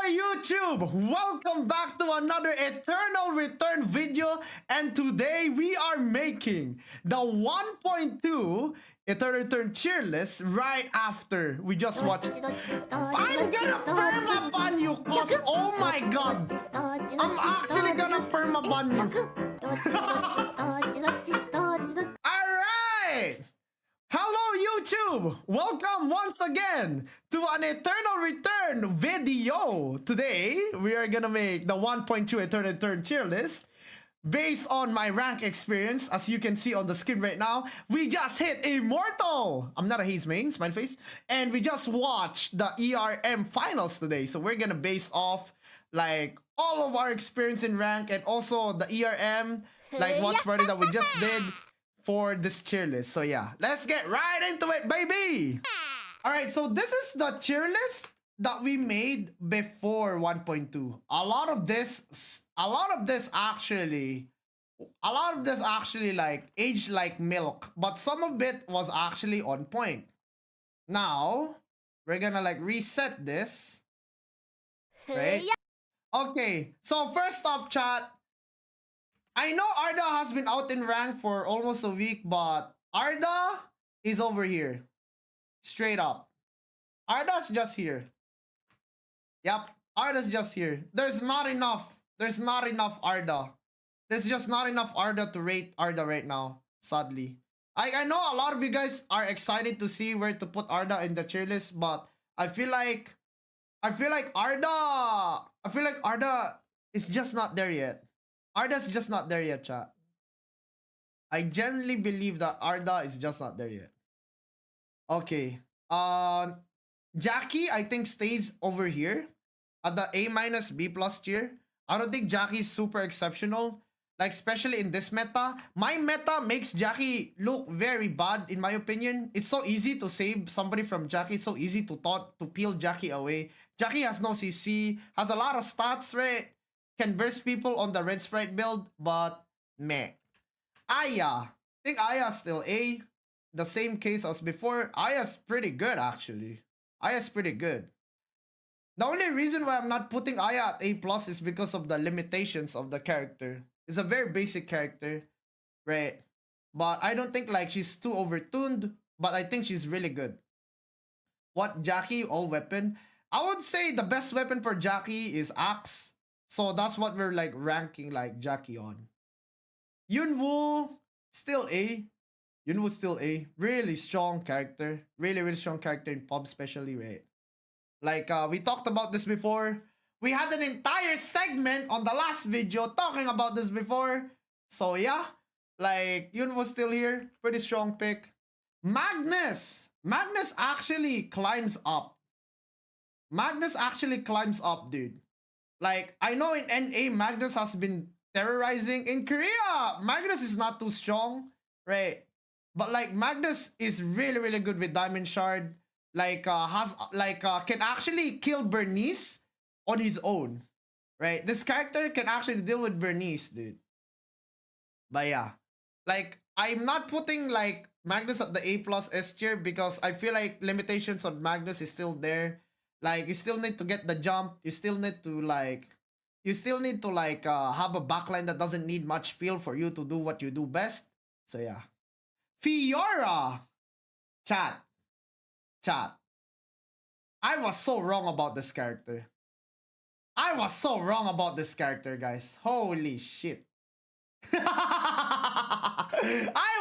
YouTube! Welcome back to another Eternal Return video, and today we are making the 1.2 Eternal Return tier list right after we just watched. I'm gonna perma ban you, cause oh my god! I'm actually gonna perma ban you. Alright! Hello YouTube! Welcome once again to an Eternal Return video. Today, we are gonna make the 1.2 Eternal Return tier list based on my rank experience. As you can see on the screen right now, we just hit Immortal! I'm not a Haze main, smile face. And we just watched the ERM finals today. So we're gonna base off like all of our experience in rank and also the ERM like watch party that we just did for this tier list. So yeah, let's get right into it, baby. All right, so this is the tier list that we made before 1.2. A lot of this actually like aged like milk, but some of it was actually on point. Now we're gonna like reset this, right? Okay, so first up, chat, I know Arda has been out in rank for almost a week, but Arda is over here. Straight up. Arda's just here. Yep, Arda's just here. There's not enough Arda. There's just not enough Arda to rate Arda right now, sadly. I know a lot of you guys are excited to see where to put Arda in the tier list, but I feel like Arda is just not there yet. Arda's just not there yet, chat. I genuinely believe that Arda is just not there yet. Okay. Jackie, I think, stays over here at the A- B+ tier. I don't think Jackie's super exceptional. Like, especially in this meta. My meta makes Jackie look very bad, in my opinion. It's so easy to save somebody from Jackie. It's so easy to peel Jackie away. Jackie has no CC, has a lot of stats, right? Can burst people on the red sprite build, but meh. Aya. I think Aya's still A. The same case as before. Aya's pretty good, actually. Aya's pretty good. The only reason why I'm not putting Aya at A+ is because of the limitations of the character. It's a very basic character, right? But I don't think like she's too overtuned, but I think she's really good. What, Jackie, all weapon? I would say the best weapon for Jackie is Axe. So that's what we're like ranking like Jackie on. Yunwoo, still A. Yunwoo still A. Really strong character. Really strong character in pub, especially, right? Like we talked about this before. We had an entire segment on the last video talking about this before. So yeah, like Yunwoo still here. Pretty strong pick. Magnus. Magnus actually climbs up. Magnus actually climbs up, dude. Like, I know in NA, Magnus has been terrorizing. In Korea, Magnus is not too strong, right? But like, Magnus is really good with Diamond Shard. Like, can actually kill Bernice on his own, right? This character can actually deal with Bernice, dude. But yeah, like, I'm not putting like Magnus at the A+ S tier because I feel like limitations on Magnus is still there. Like, you still need to get the jump. You still need to have a backline that doesn't need much feel for you to do what you do best. So yeah. Fiora! Chat. I was so wrong about this character. I was so wrong about this character, guys. Holy shit. I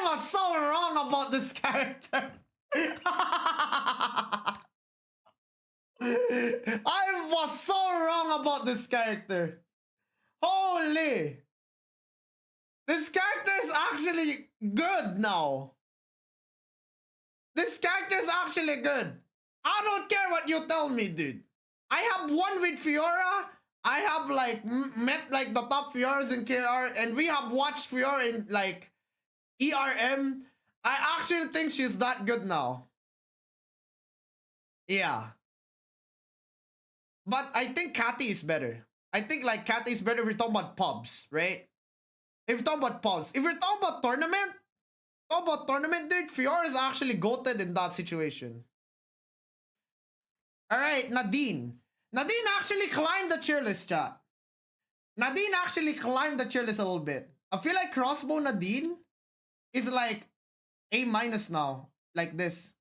was so wrong about this character. I was so wrong about this character. Holy. This character is actually good now. This character is actually good. I don't care what you tell me, dude. I have won with Fiora. I have like met like the top Fioras in KR, and we have watched Fiora in like ERM. I actually think she's that good now. Yeah. But I think Cathy is better. I think like Cathy is better if we're talking about pubs, right? If we're talking about pubs. If we're talking about tournament, dude, Fiora is actually goated in that situation. Alright, Nadine. Nadine actually climbed the tier list, chat. Nadine actually climbed the tier list a little bit. I feel like Crossbow Nadine is like A minus now. Like this.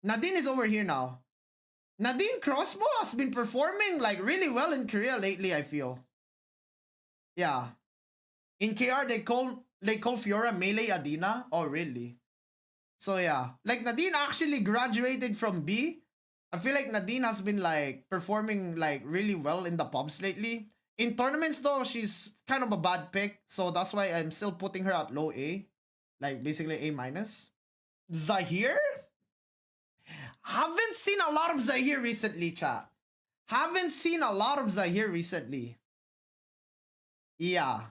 Nadine is over here now. Nadine Crossbow has been performing like really well in Korea lately, I feel. Yeah. In KR, they call Fiora Melee Adina. Oh, really? So yeah. Like Nadine actually graduated from B. I feel like Nadine has been like performing like really well in the pubs lately. In tournaments though, she's kind of a bad pick. So that's why I'm still putting her at low A. Like basically A minus. Zahir? Haven't seen a lot of Zahir recently, chat. Haven't seen a lot of Zahir recently. Yeah.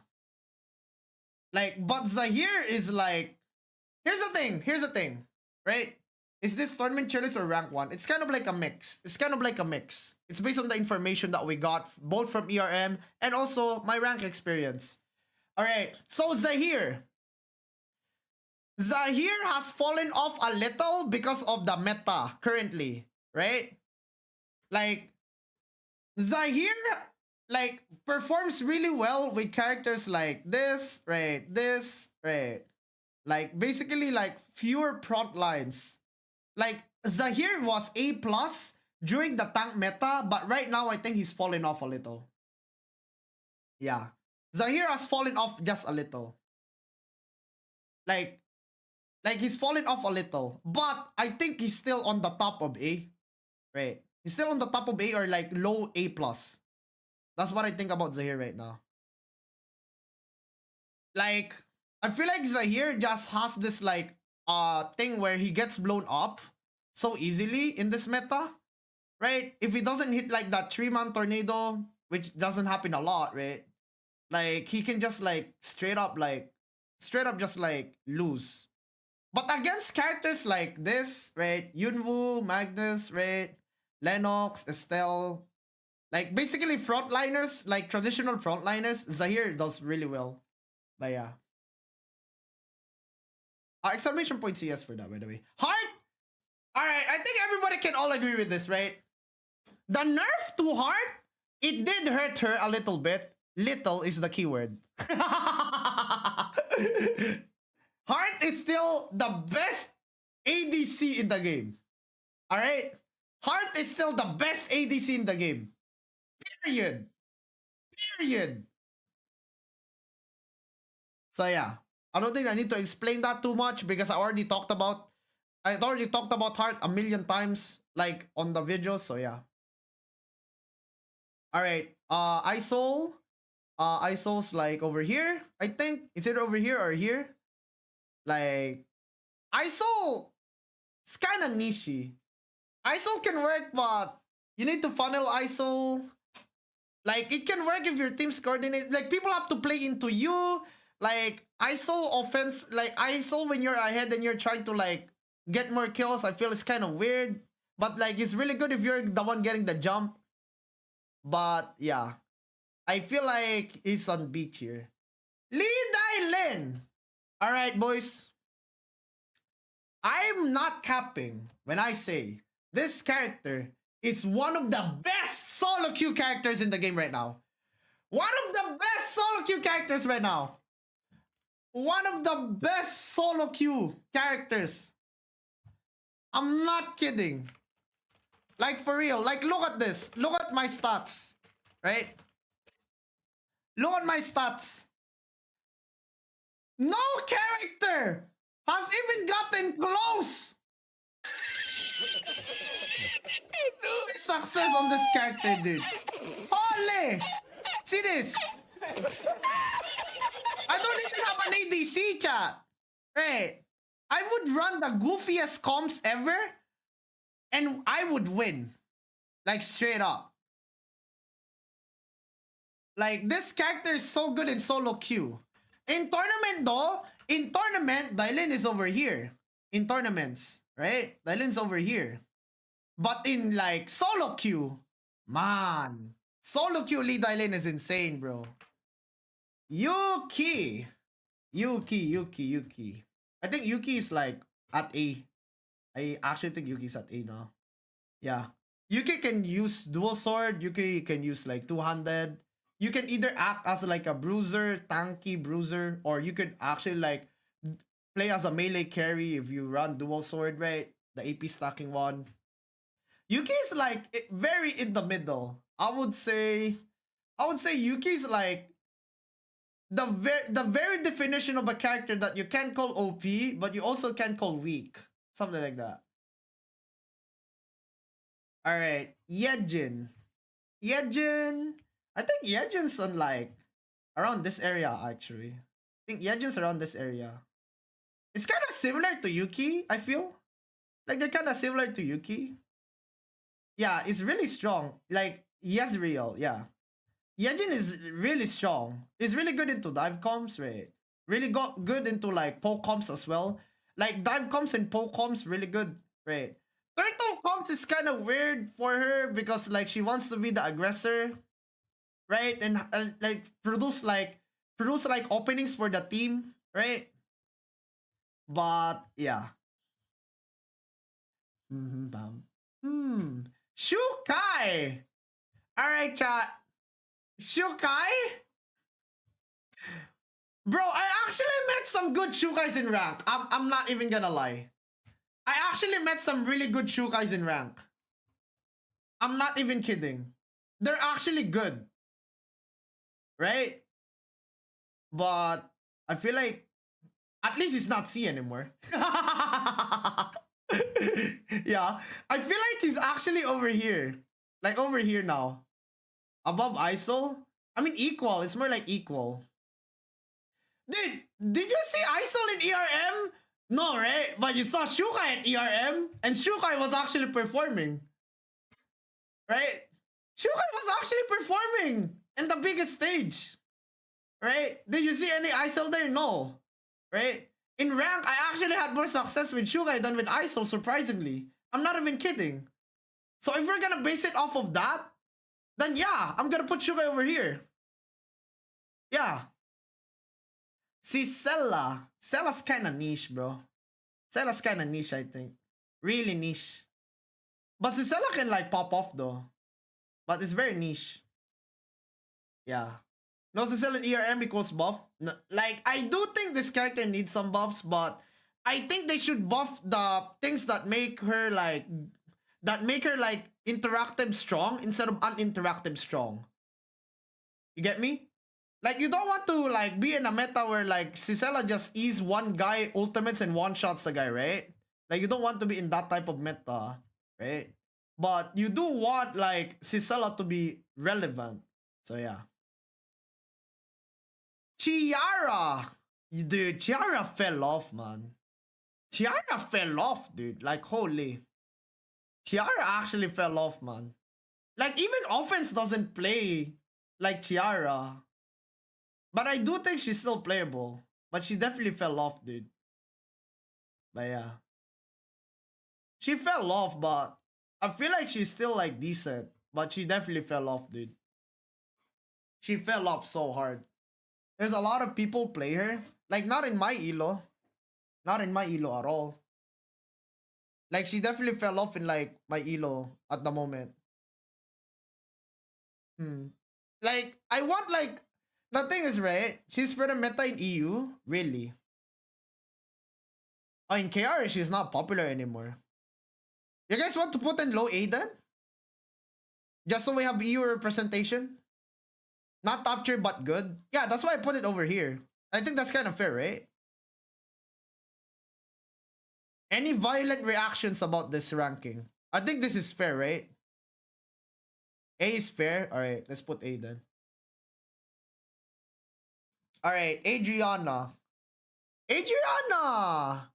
Like, but Zahir is like, here's the thing, right? Is this tournament tier list or rank 1? It's kind of like a mix. It's based on the information that we got both from ERM and also my rank experience. Alright, so Zahir has fallen off a little because of the meta currently, right? Like, Zahir like performs really well with characters like this, right? Like basically like fewer prompt lines. Like Zahir was A plus during the tank meta, but right now I think he's fallen off a little. Yeah. Zahir has fallen off just a little. Like he's fallen off a little. But I think he's still on the top of A. Right. He's still on the top of A or like low A plus. That's what I think about Zahir right now. Like, I feel like Zahir just has this like thing where he gets blown up so easily in this meta, right? If he doesn't hit like that 3-man tornado, which doesn't happen a lot, right? Like he can just like straight up just like lose. But against characters like this, right? Yunwu, Magnus, right? Lennox, Estelle, like basically frontliners, like traditional frontliners, Zahir does really well. But yeah. Exclamation point CS for that, by the way. Heart? Alright, I think everybody can all agree with this, right? The nerf to Heart, it did hurt her a little bit. Little is the keyword. Heart is still the best ADC in the game. Alright? Heart is still the best ADC in the game. Period. So yeah, I don't think I need to explain that too much because I already talked about Heart a million times like on the videos, so yeah. Alright, Isol's like over here, I think. Is it over here or here? Like Isol, it's kinda nichey. Isol can work, but you need to funnel Isol. Like it can work if your team's coordinated. Like people have to play into you. Like Isol offense, like Isol when you're ahead and you're trying to like get more kills, I feel it's kind of weird. But like it's really good if you're the one getting the jump. But yeah, I feel like he's on beach here. Lee Dai-Lin. Alright, boys. I'm not capping when I say this character is one of the best solo queue characters in the game right now. One of the best solo queue characters right now. One of the best solo queue characters. I'm not kidding. Like for real. Like look at this. Look at my stats. Right? Look at my stats. No character has even gotten close. Success on this character, dude. Holy! See this? I don't even have an ADC, chat. Right. I would run the goofiest comps ever and I would win. Like straight up. Like this character is so good in solo queue. In tournament though, Dai-Lin is over here. In tournaments, right? Dai-Lin's over here. But in like solo queue, man, solo queue Lee Dai-Lin is insane, bro. Yuki. I think Yuki is like at A. I actually think Yuki's at A now. Yeah. Yuki can use dual sword. Yuki can use like two-handed. You can either act as like a bruiser, tanky bruiser, or you could actually like play as a melee carry if you run dual sword, right? The AP stacking one. Yuki is like very in the middle. I would say Yuki's like the very definition of a character that you can call OP, but you also can call weak. Something like that. Alright, Yejin. Yejin. I think Yejin's on like around this area actually. I think Yejin's around this area. It's kind of similar to Yuki, I feel. Like they're kind of similar to Yuki. Yeah, it's really strong. Like Yezreal, yeah. Yejin is really strong. He's really good into dive comms, right? Really got good into like poke comms as well. Like dive comms and poke comms, really good, right? Turtle comms is kind of weird for her because like she wants to be the aggressor, right? And like produce like openings for the team, right? But yeah. Shukai. All right, chat. Shukai. Bro, I actually met some good Shukais in rank. I'm not even gonna lie. I actually met some really good Shukais in rank. I'm not even kidding. They're actually good. Right? But I feel like at least it's not C anymore. Yeah. I feel like he's actually over here. Like over here now. Above ISO? I mean equal. It's more like equal. Dude, did you see ISOL in ERM? No, right? But you saw Shukai at ERM, and Shukai was actually performing. Right? Shukai was actually performing in the biggest stage. Right? Did you see any ISOL there? No. Right? In rank, I actually had more success with Shukai than with ISOL, surprisingly. I'm not even kidding. So if we're gonna base it off of that, then yeah, I'm gonna put Shukai over here. Yeah. See, Sella's kind of niche, bro. Sella's kind of niche, I think. Really niche. But Sella can like pop off though. But it's very niche. Yeah. No, Sella in ERM equals buff. No, like, I do think this character needs some buffs, but I think they should buff the things that make her like interactive strong instead of uninteractive strong. You get me? Like, you don't want to like be in a meta where like Cicella just ease one guy ultimates and one shots the guy, right? Like, you don't want to be in that type of meta, right? But you do want like Cicella to be relevant. So yeah. Chiara! Dude, Chiara fell off, man. Chiara fell off, dude. Like, holy. Chiara actually fell off, man. Like, even offense doesn't play like Chiara. But I do think she's still playable. But she definitely fell off, dude. But yeah. She fell off, but I feel like she's still like decent. But she definitely fell off, dude. She fell off so hard. There's a lot of people play her. Like, not in my elo. Not in my elo at all. Like, she definitely fell off in like my elo at the moment. Like, I want like the thing is, right? She's for the meta in EU, really. Oh, in KR, she's not popular anymore. You guys want to put in low Aiden? Just so we have EU representation? Not top tier, but good? Yeah, that's why I put it over here. I think that's kind of fair, right? Any violent reactions about this ranking? I think this is fair, right? A is fair. Alright, let's put A then. Alright, Adriana. Adriana!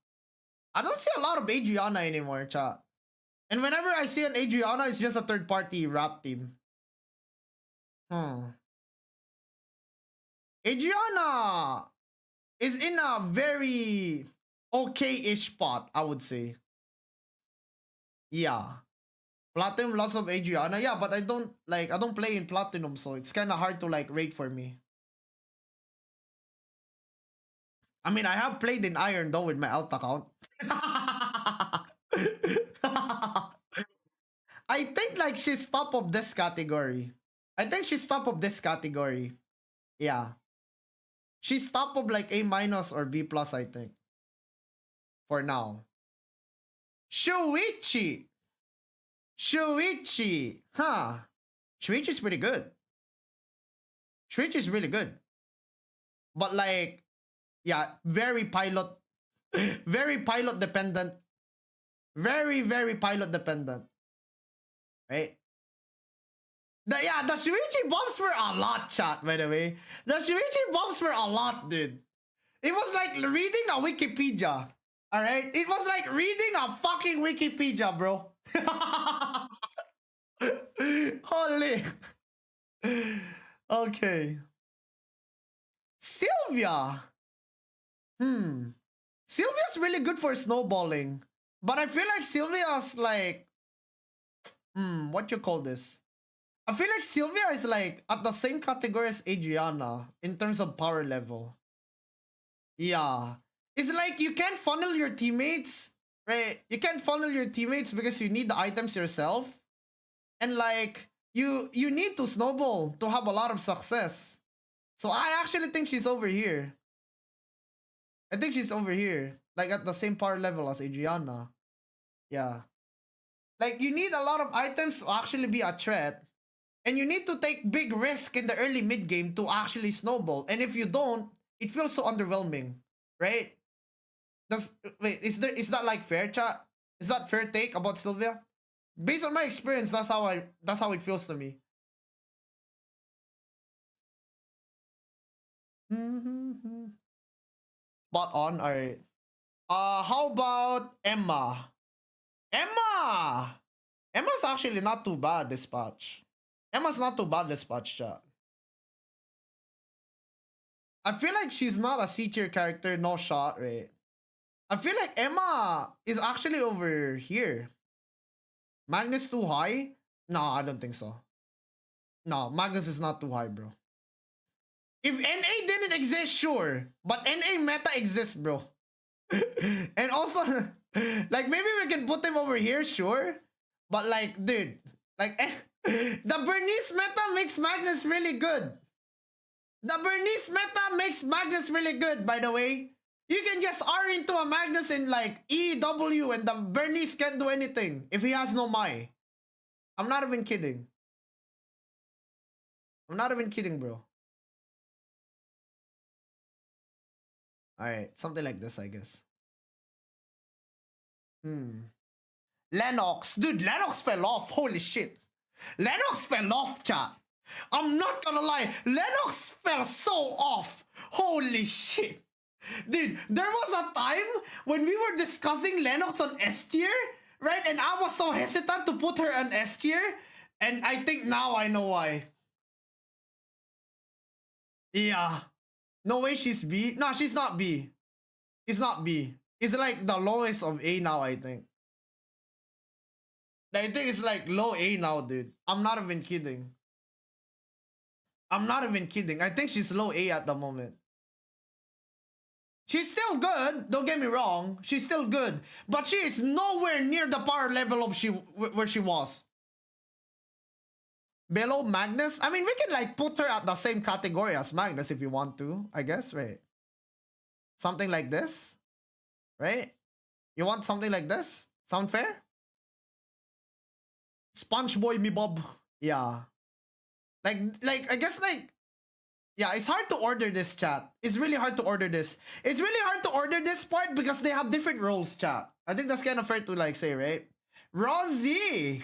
I don't see a lot of Adriana anymore, chat. And whenever I see an Adriana, it's just a third-party rap team. Adriana is in a very okay-ish spot, I would say. Yeah. Platinum, lots of Adriana. Yeah, but I don't play in Platinum, so it's kind of hard to like rate for me. I mean, I have played in Iron though with my alt account. I think like she's top of this category. I think she's top of this category. Yeah. She's top of like A minus or B plus, I think. For now. Shuichi. Shuichi. Huh. Shuichi's pretty good. Shuichi's really good. But like, yeah, very pilot. Very pilot dependent. Very, very pilot dependent. Right? The Shuichi bumps were a lot, chat, by the way. The Shuichi bumps were a lot, dude. It was like reading a Wikipedia. Alright? It was like reading a fucking Wikipedia, bro. Holy. Okay. Sylvia. Sylvia's really good for snowballing. But I feel like Sylvia's like... what you call this? I feel like Sylvia is like at the same category as Adriana in terms of power level. Yeah. It's like you can't funnel your teammates, right? You can't funnel your teammates because you need the items yourself. And like, you need to snowball to have a lot of success. So I actually think she's over here. I think she's over here. Like at the same power level as Adriana. Yeah. Like you need a lot of items to actually be a threat. And you need to take big risk in the early mid game to actually snowball. And if you don't, it feels so underwhelming, right? Wait, is that like fair, chat? Is that fair take about Sylvia? Based on my experience, that's how it feels to me. Spot on, alright. How about Emma? Emma's actually not too bad this patch. Emma's not too bad this patch, chat. I feel like she's not a C tier character, no shot, right? I feel like Emma is actually over here. Magnus too high? No, I don't think so. No, Magnus is not too high, bro. If NA didn't exist, sure. But NA meta exists, bro. And also, like, maybe we can put him over here, sure. But like, dude, like, the Bernice meta makes Magnus really good. The Bernice meta makes Magnus really good, by the way. You can just R into a Magnus in like EW and the Bernice can't do anything if he has no Mai. I'm not even kidding. I'm not even kidding, bro. Alright, something like this, I guess. Lennox. Dude, Lennox fell off. Holy shit. Lennox fell off, chat. I'm not gonna lie. Lennox fell so off. Holy shit. Dude, there was a time when we were discussing Lennox on S tier, right? And I was so hesitant to put her on S tier. And I think now I know why. Yeah. No way she's B. No, she's not B. It's not B. It's like the lowest of A now, I think. I think it's like low A now, dude. I'm not even kidding. I'm not even kidding. I think she's low A at the moment. She's still good. Don't get me wrong. She's still good. But she is nowhere near the power level of where she was. Below Magnus? I mean, we can like put her at the same category as Magnus if you want to, I guess, right? Something like this, right? You want something like this? Sound fair? Sponge Boy me Bob. Yeah. Like I guess like, yeah, it's hard to order this, chat. It's really hard to order this. It's really hard to order this part because they have different roles, chat. I think that's kind of fair to like say, right? Rosie.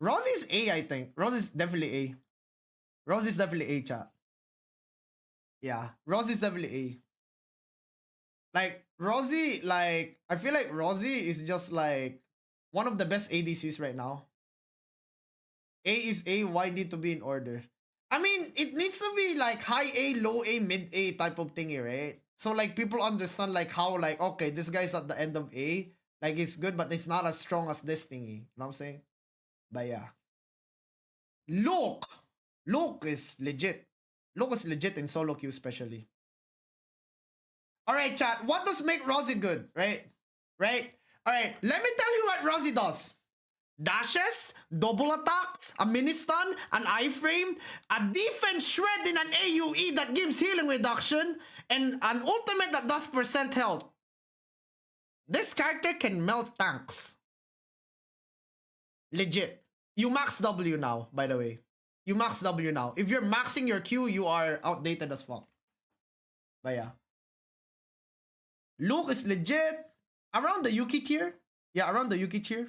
Rosie's A, I think. Rosie's definitely A. Rosie's definitely A, chat. Yeah, Rosie's definitely A. Like, Rosie, like, I feel like Rosie is just like one of the best ADCs right now. A is A, why need to be in order? I mean, it needs to be like high A, low A, mid A type of thingy, right? So like people understand like how like, okay, this guy's at the end of A. Like it's good, but it's not as strong as this thingy. You know what I'm saying? But yeah. Luke is legit. Luke is legit in solo queue especially. Alright, chat. What does make Rosie good, right? Right? Alright, let me tell you what Rosie does. dashes, double attacks, a mini stun, an iframe, a defense shred in an AoE that gives healing reduction, and an ultimate that does percent health. This character can melt tanks. Legit. You max W now, by the way. You max W now. If you're maxing your Q, you are outdated as fuck. But yeah. Luke is legit. Around the Yuki tier. Yeah, around the Yuki tier.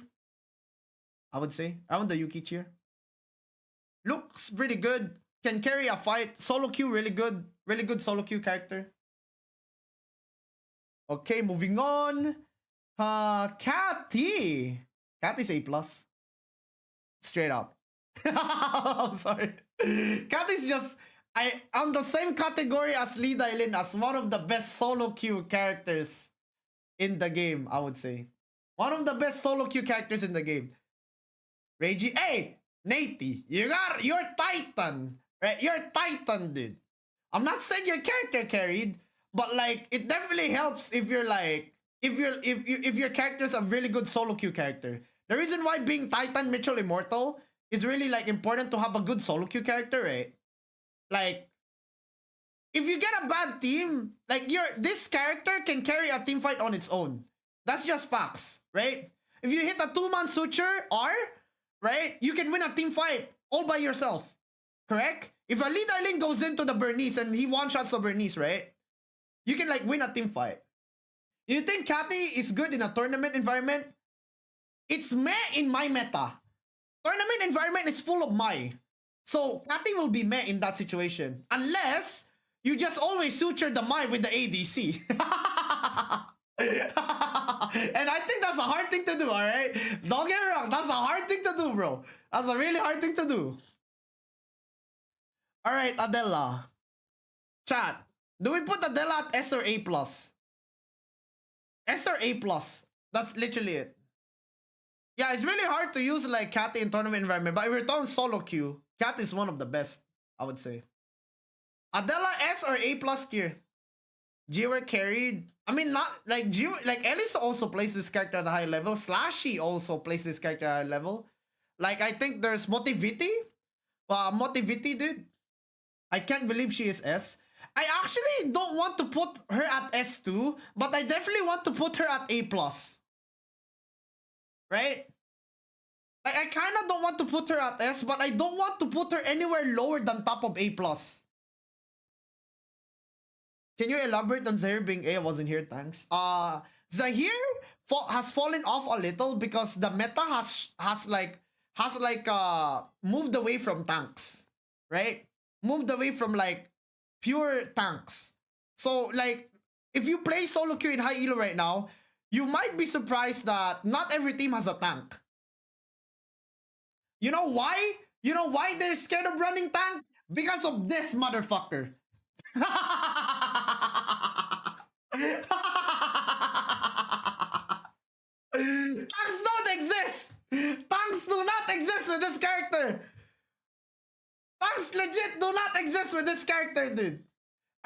I would say. Around the Yuki tier. Looks pretty good. Can carry a fight. Solo Q, really good. Really good solo Q character. Okay, moving on. Catty. Catty's A+. Straight up. I'm sorry. Catty's just on the same category as Lee Dailin as one of the best solo queue characters in the game, I would say. One of the best solo queue characters in the game. Reggie, hey, Natey, you're Titan, right? You're Titan, dude. I'm not saying your character carried, but like it definitely helps if you're like if your character's a really good solo queue character. The reason why being Titan, Mitchell, Immortal is really like important to have a good solo queue character, right? Like, if you get a bad team, like this character can carry a team fight on its own. That's just facts, right? If you hit a 2-man suture R, right, you can win a team fight all by yourself, correct? If a lead Darling goes into the Bernice and he one-shots the Bernice, right, you can like win a team fight. You think Catty is good in a tournament environment? It's meh in my meta. Tournament environment is full of my. So Catty will be meh in that situation. Unless you just always suture the my with the ADC. And I think that's a hard thing to do, alright? Don't get me wrong, that's a hard thing to do, bro. That's a really hard thing to do. Alright, Adela. Chat. Do we put Adela at S or A+? S or A+. That's literally it. Yeah, it's really hard to use like Cat in tournament environment, but if we're talking solo queue, Cat is one of the best, I would say. Adela S or A+ tier. Jiwer carried. I mean, not like Jiwer, like Ellis also plays this character at a high level. Slashy also plays this character at a high level. Like, I think there's Motivity. Motivity, dude. I can't believe she is S. I actually don't want to put her at S2, but I definitely want to put her at A+. Right? Like, I kind of don't want to put her at S, but I don't want to put her anywhere lower than top of A+. Can you elaborate on Zahir being A? I wasn't here, thanks. Zahir has fallen off a little because the meta has moved away from tanks, right? Moved away from like pure tanks. So like if you play solo queue in high elo right now, you might be surprised that not every team has a tank. You know why? You know why they're scared of running tank? Because of this motherfucker. Tanks don't exist! Tanks do not exist with this character! Tanks legit do not exist with this character, dude.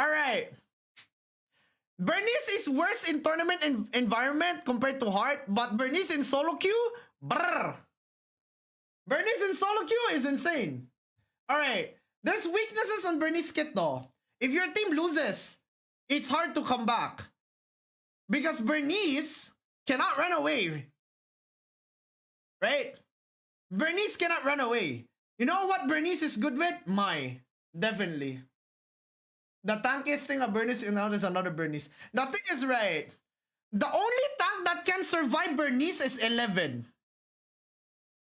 Alright. Bernice is worse in tournament environment compared to Heart, but Bernice in solo queue, brrr. Bernice in solo queue is insane. Alright. There's weaknesses on Bernice kit though. If your team loses, it's hard to come back. Because Bernice cannot run away. Right? Bernice cannot run away. You know what Bernice is good with? My. Definitely. The tankiest thing of Bernice is another Bernice. The thing is right. The only tank that can survive Bernice is 11.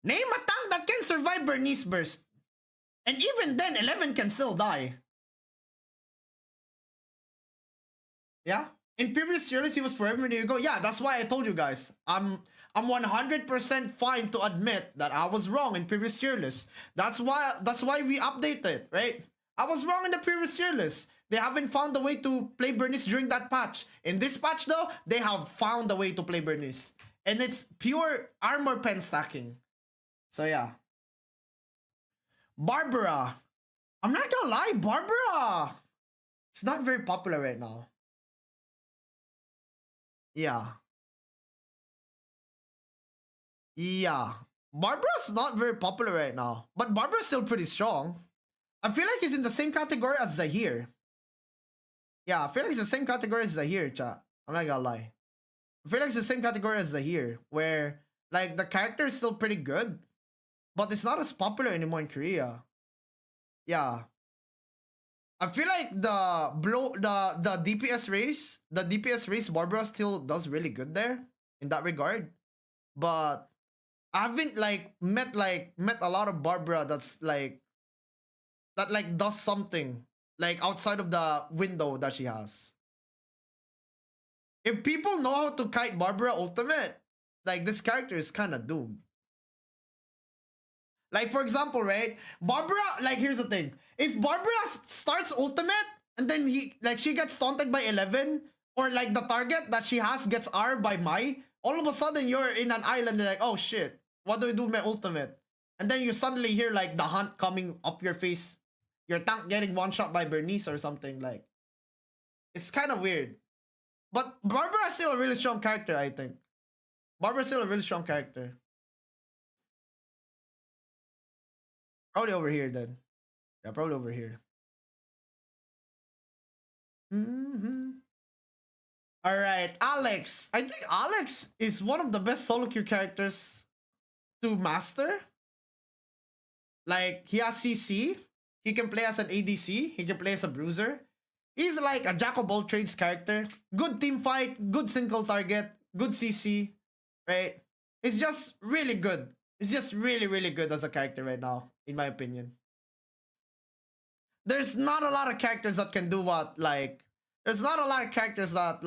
Name a tank that can survive Bernice burst. And even then, 11 can still die. Yeah? In previous series, he was forever near go. Yeah, that's why I told you guys. I'm 100% fine to admit that I was wrong in previous tier list. That's why we updated, right? I was wrong in the previous tier list. They haven't found a way to play Bernice during that patch. In this patch though, they have found a way to play Bernice. And it's pure armor pen stacking. So yeah. Barbara. I'm not gonna lie, Barbara. It's not very popular right now. Yeah. Yeah. Barbara's not very popular right now, but Barbara's still pretty strong. I feel like he's in the same category as Zahir. Yeah, I feel like it's the same category as Zahir, chat. I'm not gonna lie. I feel like it's the same category as Zahir, where like the character is still pretty good, but it's not as popular anymore in Korea. Yeah. I feel like the DPS race, Barbara still does really good there in that regard. But I haven't like met a lot of Barbara that's like does something like outside of the window that she has. If people know how to kite Barbara ultimate, like this character is kind of doomed. Like for example, right? Barbara, like here's the thing. If Barbara starts ultimate and then she gets taunted by 11, or like the target that she has gets R by Mai, all of a sudden you're in an island, you're like, oh shit, what do I do with my ultimate? And then you suddenly hear like the hunt coming up your face. Your tank getting one shot by Bernice or something. Like, it's kind of weird. But Barbara is still a really strong character, I think. Barbara's still a really strong character. Probably over here then. Yeah, probably over here. Alright, Alex. I think Alex is one of the best solo queue characters to master. Like, he has CC. He can play as an ADC. He can play as a bruiser. He's like a jack of all trades character. Good team fight, good single target, good CC, right? It's just really good. It's just really, really good as a character right now, in my opinion. There's not a lot of characters that can do what, like, there's not a lot of characters that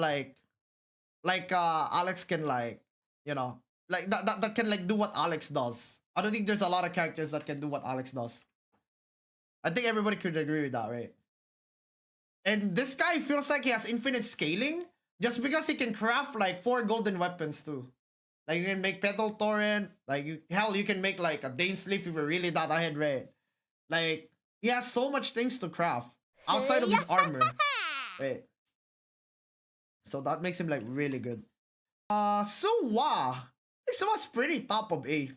Alex can, like, you know, like that can like do what Alex does. I don't think there's a lot of characters that can do what Alex does. I think everybody could agree with that, right? And this guy feels like he has infinite scaling just because he can craft like 4 golden weapons too. Like you can make Petal Torrent, like you can make like a Dane's Leaf if you're really that ahead, right? Like he has so much things to craft outside of his armor. Right. So that makes him like really good. Suwa. I think Suwa's pretty top of A.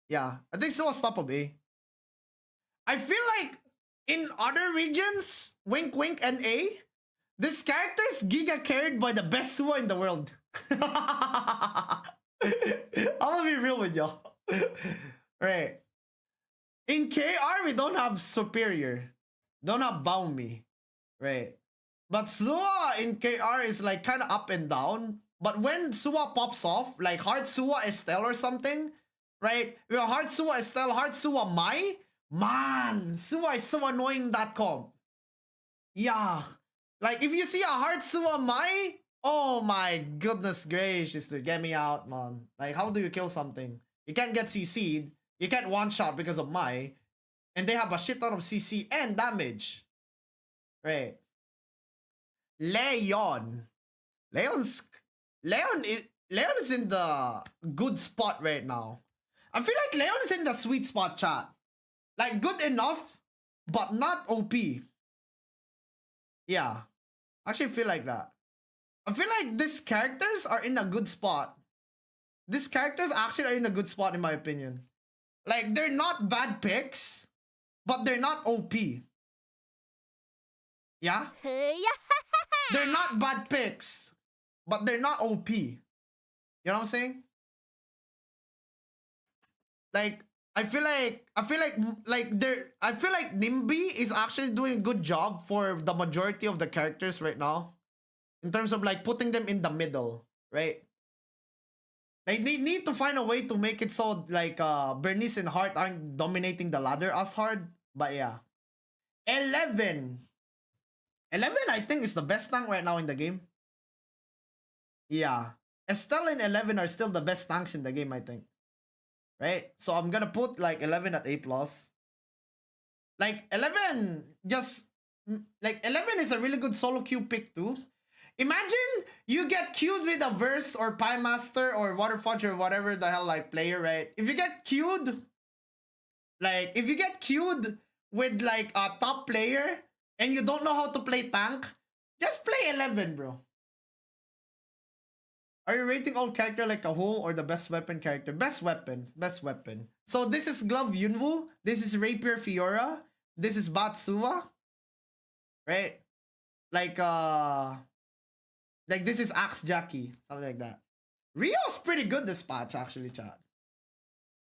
Yeah, I think Suwa's top of A. I feel like in other regions, wink wink and A, this character is giga carried by the best Suwa in the world. I'm gonna be real with y'all. Right. In KR, we don't have Superior. Don't have Bound Me. Right. But Suwa in KR is like kind of up and down. But when Suwa pops off, like Heart Suwa Estelle or something, right? We have Heart Suwa Estelle, Heart Suwa Mai. Man, Suwa is so annoying that comp. Yeah. Like, if you see a Heart Suwa Mai, oh my goodness gracious, dude, get me out, man. Like, how do you kill something? You can't get CC'd. You can't one-shot because of Mai. And they have a shit ton of CC and damage. Right. Leon. Leon is in the good spot right now. I feel like Leon is in the sweet spot, chat. Like, good enough, but not OP. Yeah. I actually feel like that. I feel like these characters are in a good spot. These characters actually are in a good spot, in my opinion. Like, they're not bad picks, but they're not OP. Yeah? They're not bad picks, but they're not OP. You know what I'm saying? Like, I feel like Nimby is actually doing a good job for the majority of the characters right now. In terms of like putting them in the middle, right? Like they need to find a way to make it so like Bernice and Hart aren't dominating the ladder as hard. But yeah. 11 I think is the best tank right now in the game. Yeah. Estelle and 11 are still the best tanks in the game, I think. Right? So I'm gonna put like 11 at A+. Like 11 just like 11 is a really good solo queue pick too. Imagine you get queued with a Verse or Pie Master or Water Fudge or whatever the hell like player, right? If you get queued, like if you get queued with like a top player and you don't know how to play tank, just play 11, bro. Are you rating all character like a whole or the best weapon character? Best weapon. Best weapon. So this is Glove Yunwu. This is Rapier Fiora. This is Batsuwa. Right? Like this is Axe Jackie. Something like that. Rio's pretty good this patch actually, chat.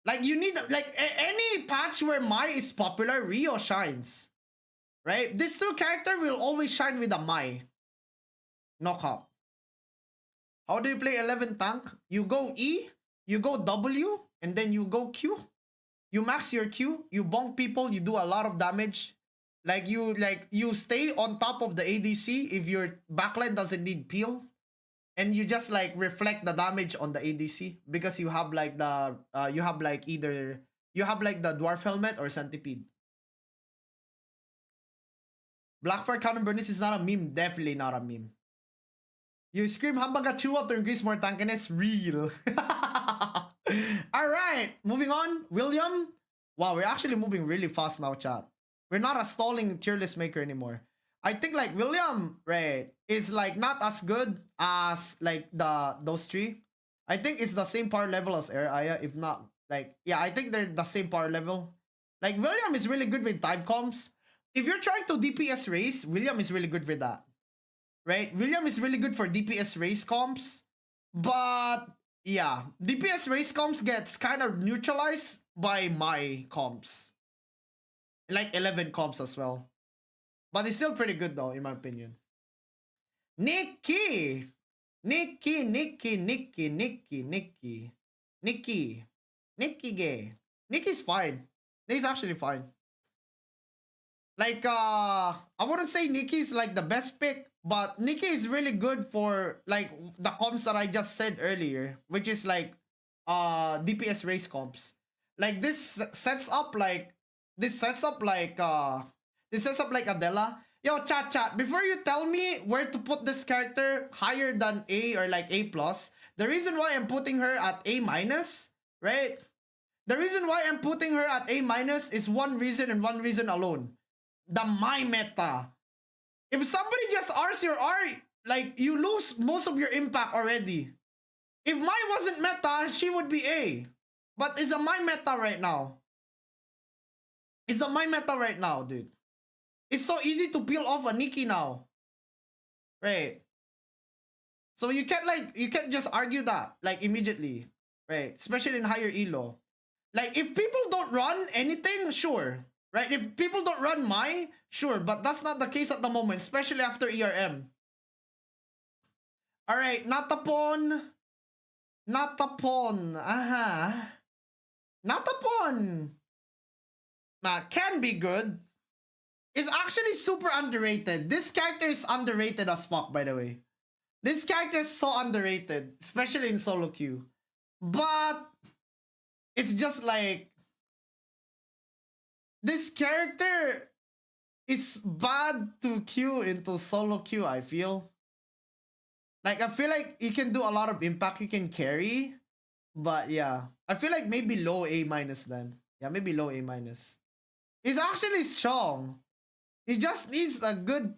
Like you need like any patch where Mai is popular, Rio shines. Right? This two character will always shine with a Mai. Knockout. How do you play 11 tank? You go E, you go W, and then you go Q. You max your Q, you bonk people, you do a lot of damage. Like you stay on top of the ADC if your backline doesn't need peel. And you just like reflect the damage on the ADC because you have like the either the dwarf helmet or centipede. Blackfire counter Bernice is not a meme, definitely not a meme. You scream Hambaga Chua to increase more tankiness, real. Alright, moving on. William. Wow, we're actually moving really fast now, chat. We're not a stalling tier list maker anymore. I think like William, right, is like not as good as like those three. I think it's the same power level as Air Aya, if not like yeah, I think they're the same power level. Like William is really good with time comps. If you're trying to DPS race, William is really good with that. Right? William is really good for DPS race comps. But yeah, DPS race comps gets kind of neutralized by my comps. Like 11 comps as well. But it's still pretty good though, in my opinion. Nikki gay. Nikki's fine. Nikki's actually fine. Like I wouldn't say Nikki's like the best pick, but Nikki is really good for like the comps that I just said earlier, which is like DPS race comps. Like this sets up like Adela. Yo, chat, before you tell me where to put this character higher than A or like A+, the reason why I'm putting her at A-, right? The reason why I'm putting her at A- is one reason and one reason alone. The Mai meta. If somebody just R's your R, like, you lose most of your impact already. If Mai wasn't meta, she would be A. But it's a Mai meta right now. It's a Mai meta right now, dude. It's so easy to peel off a Nikki now. Right. So you can't just argue that, like, immediately. Right. Especially in higher elo. Like, if people don't run anything, sure. Right? If people don't run Mai, sure. But that's not the case at the moment, especially after ERM. Alright, Natapon. Aha. Natapon. Can be good. Is actually super underrated. This character is underrated as fuck, by the way. This character is so underrated, especially in solo queue. But it's just like this character is bad to queue into solo queue, I feel. Like, I feel like he can do a lot of impact, he can carry. But yeah, I feel like maybe low A- then. Yeah, maybe low A-. He's actually strong. He just needs a good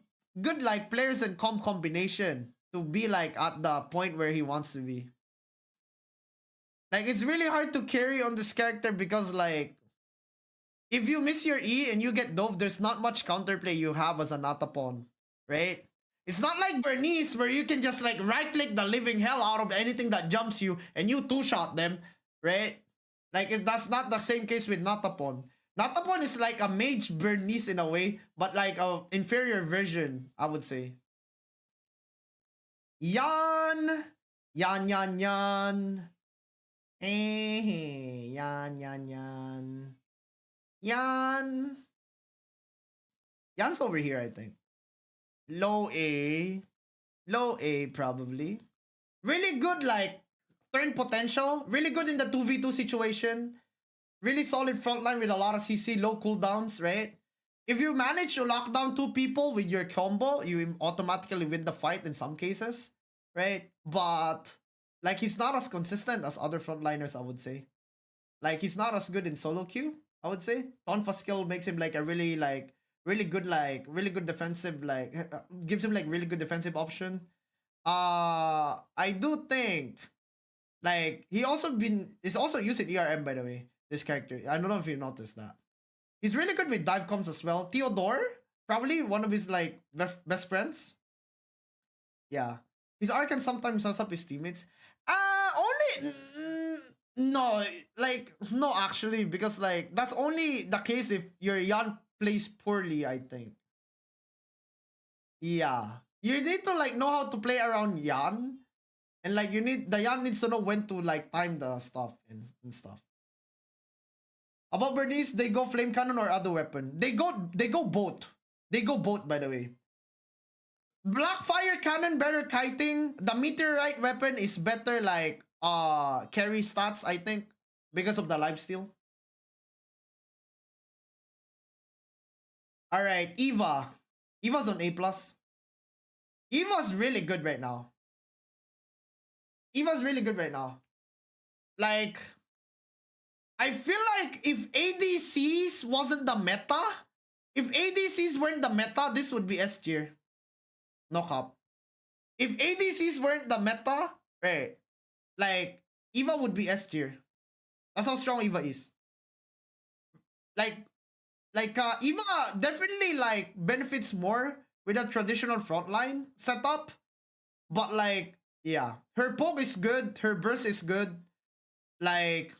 like players and comp combination to be like at the point where he wants to be. Like, it's really hard to carry on this character because like if you miss your E and you get dove, there's not much counterplay you have as a Natapon, right? It's not like Bernice where you can just like right click the living hell out of anything that jumps you and you two-shot them, right? Like, that's not the same case with Natapon. Natapon is like a mage Bernice in a way, but like a inferior version, I would say. Yan. Hey, Yan. Yan's over here, I think. Low A probably. Really good like turn potential. Really good in the 2v2 situation. Really solid frontline with a lot of CC, low cooldowns, right? If you manage to lock down two people with your combo, you automatically win the fight in some cases, right? But like, he's not as consistent as other frontliners, I would say. Like, he's not as good in solo queue, I would say. Tonfa skill makes him like a really good defensive, like gives him like really good defensive option. I do think like is also used in ERM, by the way. This character, I don't know if you noticed that. He's really good with dive comms as well. Theodore, probably one of his like best friends. Yeah, his arc can sometimes mess up his teammates. Only no, like no, actually, because like that's only the case if your Yan plays poorly. I think. Yeah, you need to like know how to play around Yan, and like the Yan needs to know when to like time the stuff and stuff. About Bernice, they go flame cannon or other weapon. They go both. They go both, by the way. Blackfire cannon better kiting. The meteorite weapon is better like carry stats, I think, because of the lifesteal. Alright, Eva. Eva's on A+. Eva's really good right now. Eva's really good right now. Like, I feel like if ADCs wasn't the meta, if ADCs weren't the meta, this would be S tier. No cap. If ADCs weren't the meta, right, like, Eva would be S tier. That's how strong Eva is. Like Eva definitely like benefits more with a traditional frontline setup. But like, yeah, her poke is good, her burst is good. Like,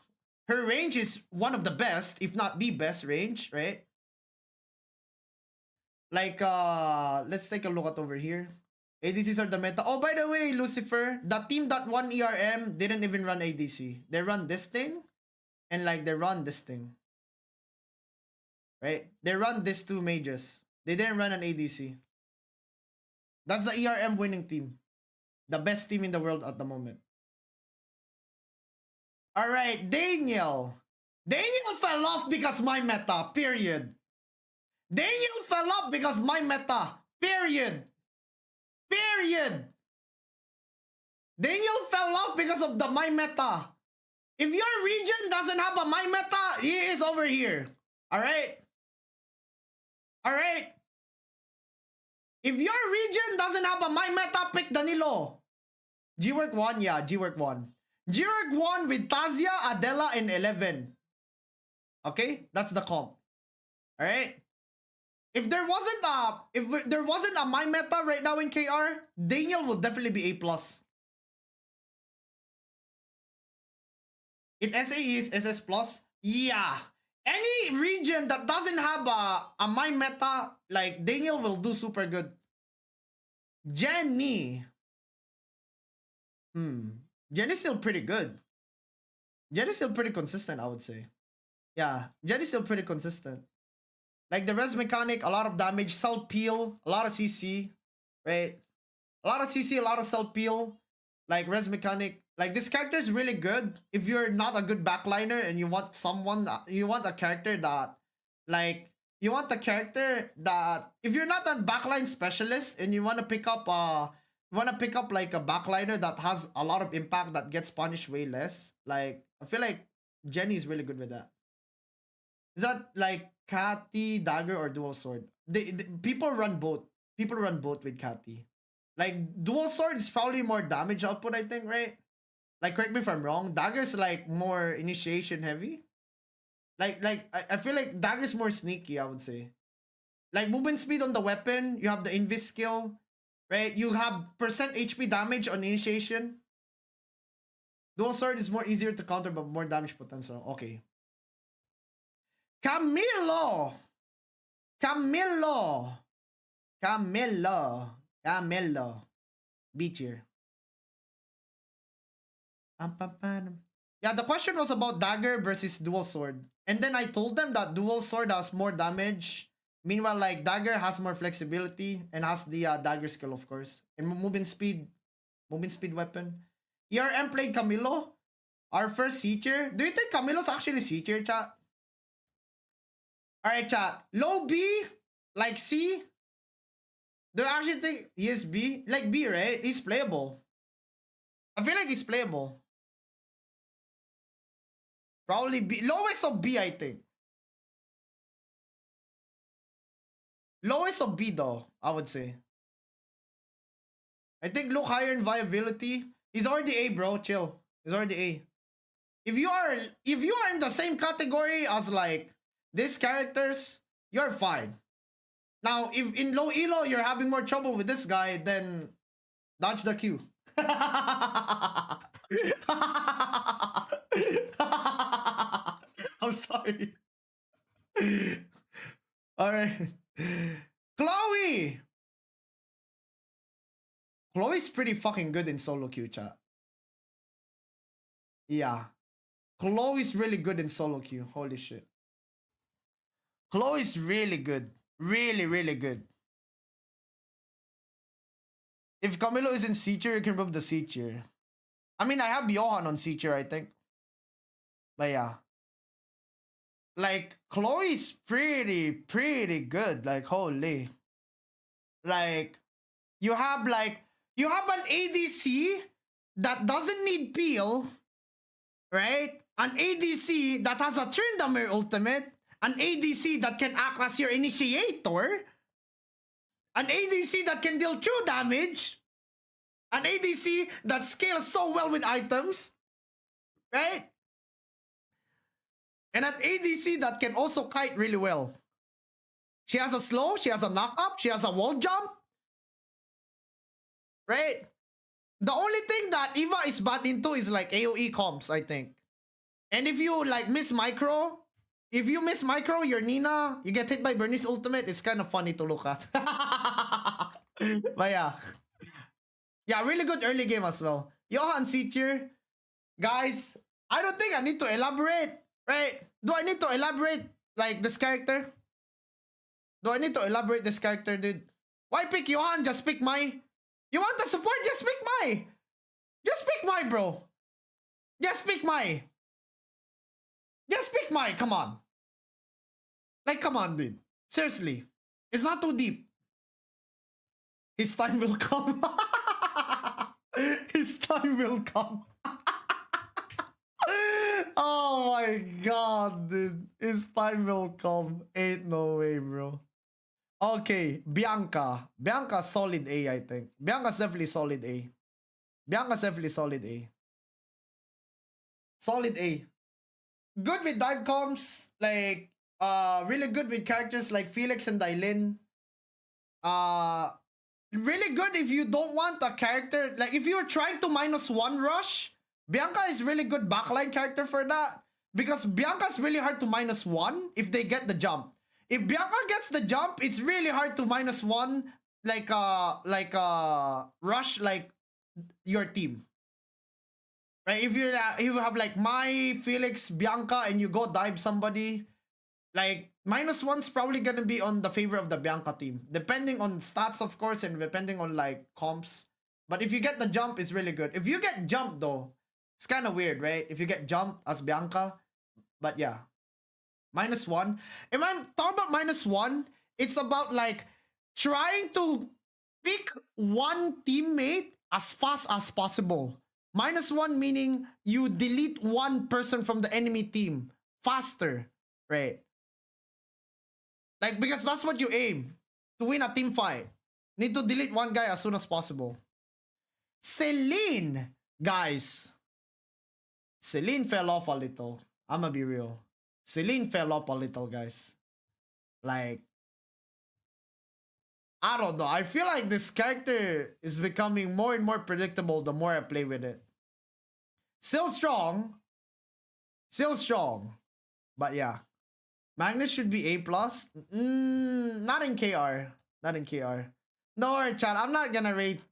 her range is one of the best, if not the best range, right? Like, let's take a look at over here. ADCs are the meta. Oh, by the way, Lucifer, the team that won ERM didn't even run ADC. They run this thing, and like they run this thing. Right? They run these two mages. They didn't run an ADC. That's the ERM winning team. The best team in the world at the moment. Alright, Daniel. Daniel fell off because my meta, period. Daniel fell off because my meta, period. Period. Daniel fell off because of the my meta. If your region doesn't have a my meta, he is over here. Alright? Alright? If your region doesn't have a my meta, pick Danilo. G-Work 1, yeah, G-Work 1. G-Work 1 with Tazia, Adela, and 11. Okay? That's the comp. Alright? If there wasn't a my meta right now in KR, Daniel will definitely be A+. In SA is SS+, yeah. Any region that doesn't have a my meta, like Daniel will do super good. Jenny. Jenny's still pretty good. Jenny's still pretty consistent, I would say. Yeah, Jenny's still pretty consistent. Like the res mechanic, a lot of damage, self peel, a lot of CC, right? A lot of CC, a lot of self peel. Like res mechanic, like this character is really good if you're not a good backliner and you want a character that, like, you want a character that, if you're not a backline specialist and you want to pick up like a backliner that has a lot of impact that gets punished way less, like I feel like Jenny is really good with that. Is that like Catty, Dagger, or Dual Sword? People run both. People run both with Catty. Like Dual Sword is probably more damage output, I think, right? Like, correct me if I'm wrong. Dagger's like more initiation heavy. Like I feel like Dagger's more sneaky, I would say. Like movement speed on the weapon, you have the invis skill, right? You have percent HP damage on initiation. Dual Sword is more easier to counter but more damage potential. Okay. Camilo! B tier. Yeah, the question was about Dagger versus Dual Sword. And then I told them that Dual Sword has more damage. Meanwhile, like, Dagger has more flexibility and has the Dagger skill, of course. And movement speed weapon. ERM played Camilo. Our first C tier. Do you think Camilo's actually C tier, chat? Alright, chat. Low B, like C. Do you actually think he is B? Like B, right? He's playable. I feel like he's playable. Probably B. Lowest of B, I think. Lowest of B, though, I would say. I think Luke higher in viability. He's already A, bro. Chill. He's already A. If you are in the same category as like these characters, you're fine. Now, if in low elo you're having more trouble with this guy, then dodge the Q. I'm sorry. Alright. Chloe! Chloe's pretty fucking good in solo queue, chat. Yeah. Chloe's really good in solo queue. Holy shit. Chloe's really good. Really, really good. If Camilo is in C tier, you can remove the C tier. I mean, I have Johan on C tier, I think. But yeah. Like, Chloe's pretty good. Like, holy. Like, you have an ADC that doesn't need peel, right? An ADC that has a Tryndamere ultimate, an ADC that can act as your initiator, an ADC that can deal true damage, an ADC that scales so well with items, right? And an ADC that can also kite really well. She has a slow, she has a knock up, she has a wall jump, right? The only thing that Eva is bad into is like AoE comps, I think. And if you like miss micro, your Nina, you get hit by Bernie's ultimate, it's kind of funny to look at. But yeah. Yeah, really good early game as well. Johan C tier. Guys, I don't think I need to elaborate, right? Do I need to elaborate like this character? Do I need to elaborate this character, dude? Why pick Johan? Just pick my... You want the support? Just pick my... Just pick my, bro. Just pick my... Just pick my... Come on. Like, come on, dude. Seriously. It's not too deep. His time will come. His time will come. Oh my god, dude. His time will come. Ain't no way, bro. Okay, Bianca. Bianca's solid A, I think. Bianca's definitely solid A. Bianca's definitely solid A. Solid A. Good with dive comps. Like, really good with characters like Felix and Dailin. Really good if you don't want a character. Like, if you're trying to -1 rush, Bianca is really good backline character for that. Because Bianca's really hard to -1 if they get the jump. If Bianca gets the jump, it's really hard to -1 like rush like your team. Right? If you have like my Felix, Bianca, and you go dive somebody, like -1's probably gonna be on the favor of the Bianca team, depending on stats, of course, and depending on like comps. But if you get the jump, it's really good. If you get jumped though, it's kind of weird, right? If you get jumped as Bianca, but yeah. -1. If I'm talking about -1, it's about like trying to pick one teammate as fast as possible. -1 meaning you delete one person from the enemy team faster, right? Like, because that's what you aim to win a team fight. Need to delete one guy as soon as possible. Celine, guys. Celine fell off a little. I'ma be real. Celine fell off a little, guys. Like, I don't know. I feel like this character is becoming more and more predictable the more I play with it. Still strong. Still strong. But yeah. Magnus should be A+. Not in KR. Not in KR. No, chat. I'm not gonna rate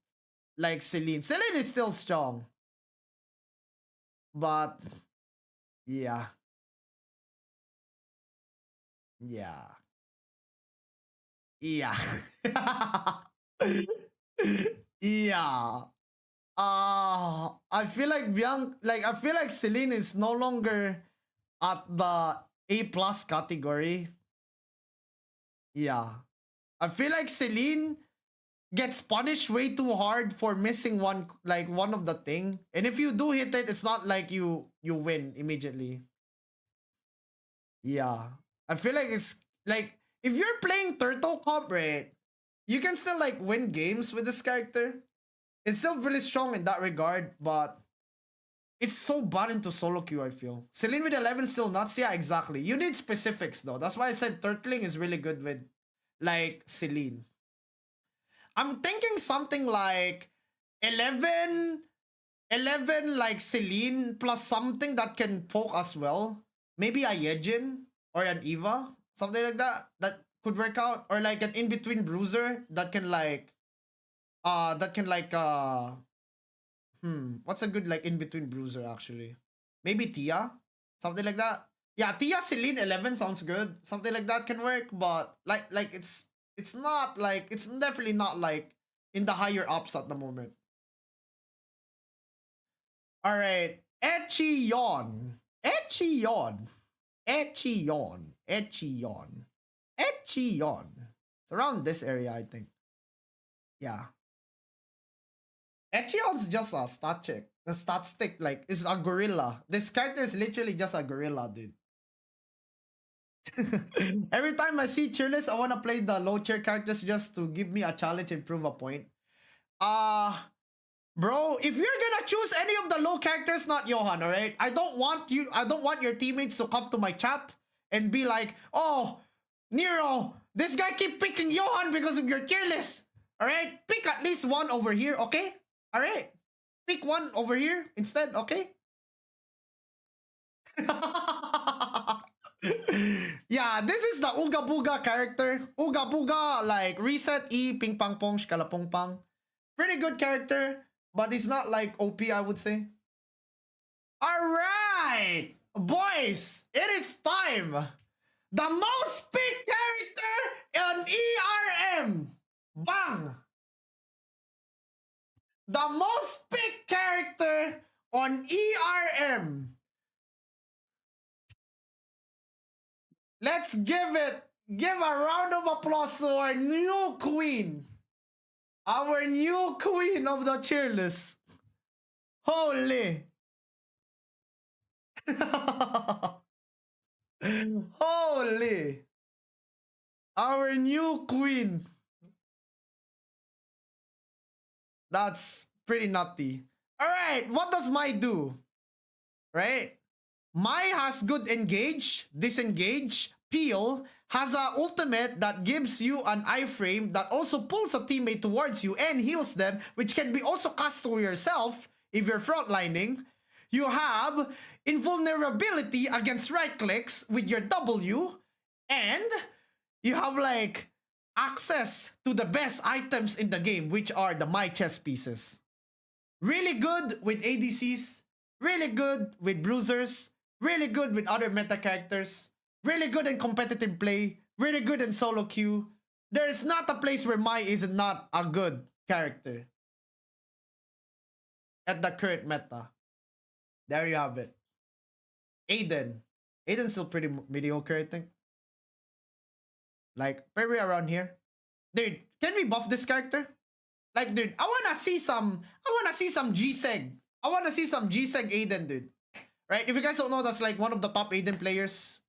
like Celine. Celine is still strong. But yeah. Yeah. Yeah. Yeah. I feel like I feel like Celine is no longer at the A+ category. Yeah. I feel like Celine gets punished way too hard for missing one of the thing. And if you do hit it, it's not like you win immediately. Yeah. I feel like it's like if you're playing Turtle Comp, right, you can still like win games with this character. It's still really strong in that regard, but it's so bad into solo queue, I feel. Celine with 11 still nuts? Yeah, exactly. You need specifics though. That's why I said Turtling is really good with like Celine. I'm thinking something like 11 like Celine plus something that can poke as well. Maybe a Yejin or an Eva, something like that. That could work out, or like an in-between bruiser that can like what's a good like in-between bruiser actually? Maybe Tia, something like that. Yeah, Tia Celine 11 sounds good. Something like that can work, but like it's not like, it's definitely not like in the higher ups at the moment. All right, Echion, Echion, Echion, Echion, Echion. It's around this area, I think. Yeah. Echion's just a stat check. The stat stick, like, is a gorilla. This character is literally just a gorilla, dude. Every time I see tierlist, I want to play the low tier characters just to give me a challenge and prove a point. Bro, if you're gonna choose any of the low characters, not Johan, alright? I don't want your teammates to come to my chat and be like, oh, Nero, this guy keep picking Johan because of your tier list. Alright? Pick at least one over here, okay? Alright? Pick one over here instead, okay? Yeah, this is the Ooga Booga character. Ooga Booga, like reset E, ping pang pong, shkalapong pang. Pretty good character, but it's not like OP, I would say. Alright, boys, it is time. The most picked character on ERM. Bang! The most picked character on ERM. Let's give a round of applause to our new queen. Our new queen of the tier list. Holy. Holy. Our new queen. That's pretty nutty. Alright, what does Mai do? Right? Mai has good engage, disengage, peel, has a ultimate that gives you an iframe that also pulls a teammate towards you and heals them, which can be also cast to yourself if you're frontlining. You have invulnerability against right clicks with your W, and you have like access to the best items in the game, which are the My chest pieces. Really good with ADCs, really good with bruisers, really good with other meta characters, really good in competitive play, really good in solo queue. There is not a place where Mai is not a good character at the current meta. There you have it. Aiden. Aiden's still pretty mediocre, I think. Like, maybe around here. Dude, can we buff this character? Like, dude, I wanna see some G-Seg. I wanna see some G-Seg Aiden, dude. Right? If you guys don't know, that's like one of the top Aiden players.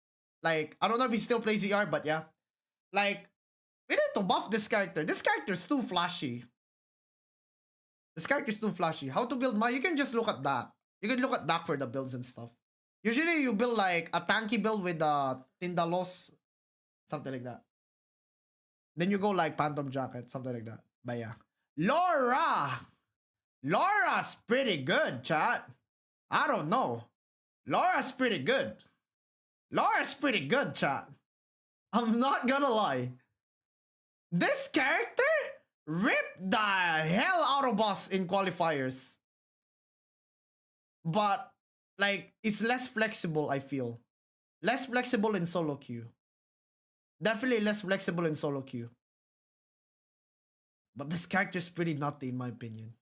Like, I don't know if he still plays ER, but yeah. Like, we need to buff this character. This character is too flashy. This character is too flashy. How to build Mai? You can just look at that. You can look at that for the builds and stuff. Usually you build like a tanky build with Tindalos, something like that. Then you go like Phantom Jacket, something like that. But yeah. Laura! Laura's pretty good, chat. I don't know. Laura's pretty good. Laura's pretty good, chat. I'm not gonna lie. This character ripped the hell out of us in qualifiers. But, like, it's less flexible, I feel. Less flexible in solo queue. Definitely less flexible in solo queue. But this character is pretty nutty in my opinion.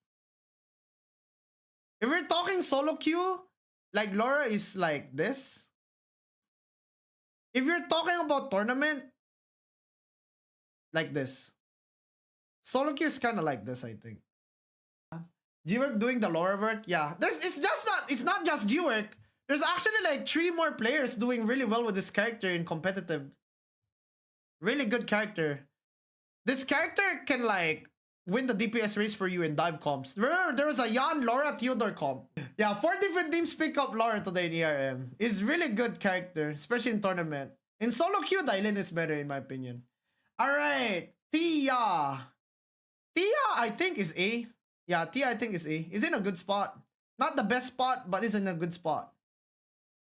If we're talking solo queue, like Laura is like this. If you're talking about tournament, like this. Solo queue is kind of like this, I think. G-Work doing the Laura work? Yeah. It's not just G-Work. There's actually like 3 more players doing really well with this character in competitive. Really good character. This character can like win the DPS race for you in dive comps. Remember, there was a Jan, Laura, Theodore comp. Yeah, 4 different teams pick up Laura today in ERM. He's really good character, especially in tournament. In solo queue, Dylan is better in my opinion. Alright, Tia. Tia, I think is A. Yeah, Tia, I think is A. Is in a good spot. Not the best spot, but is in a good spot.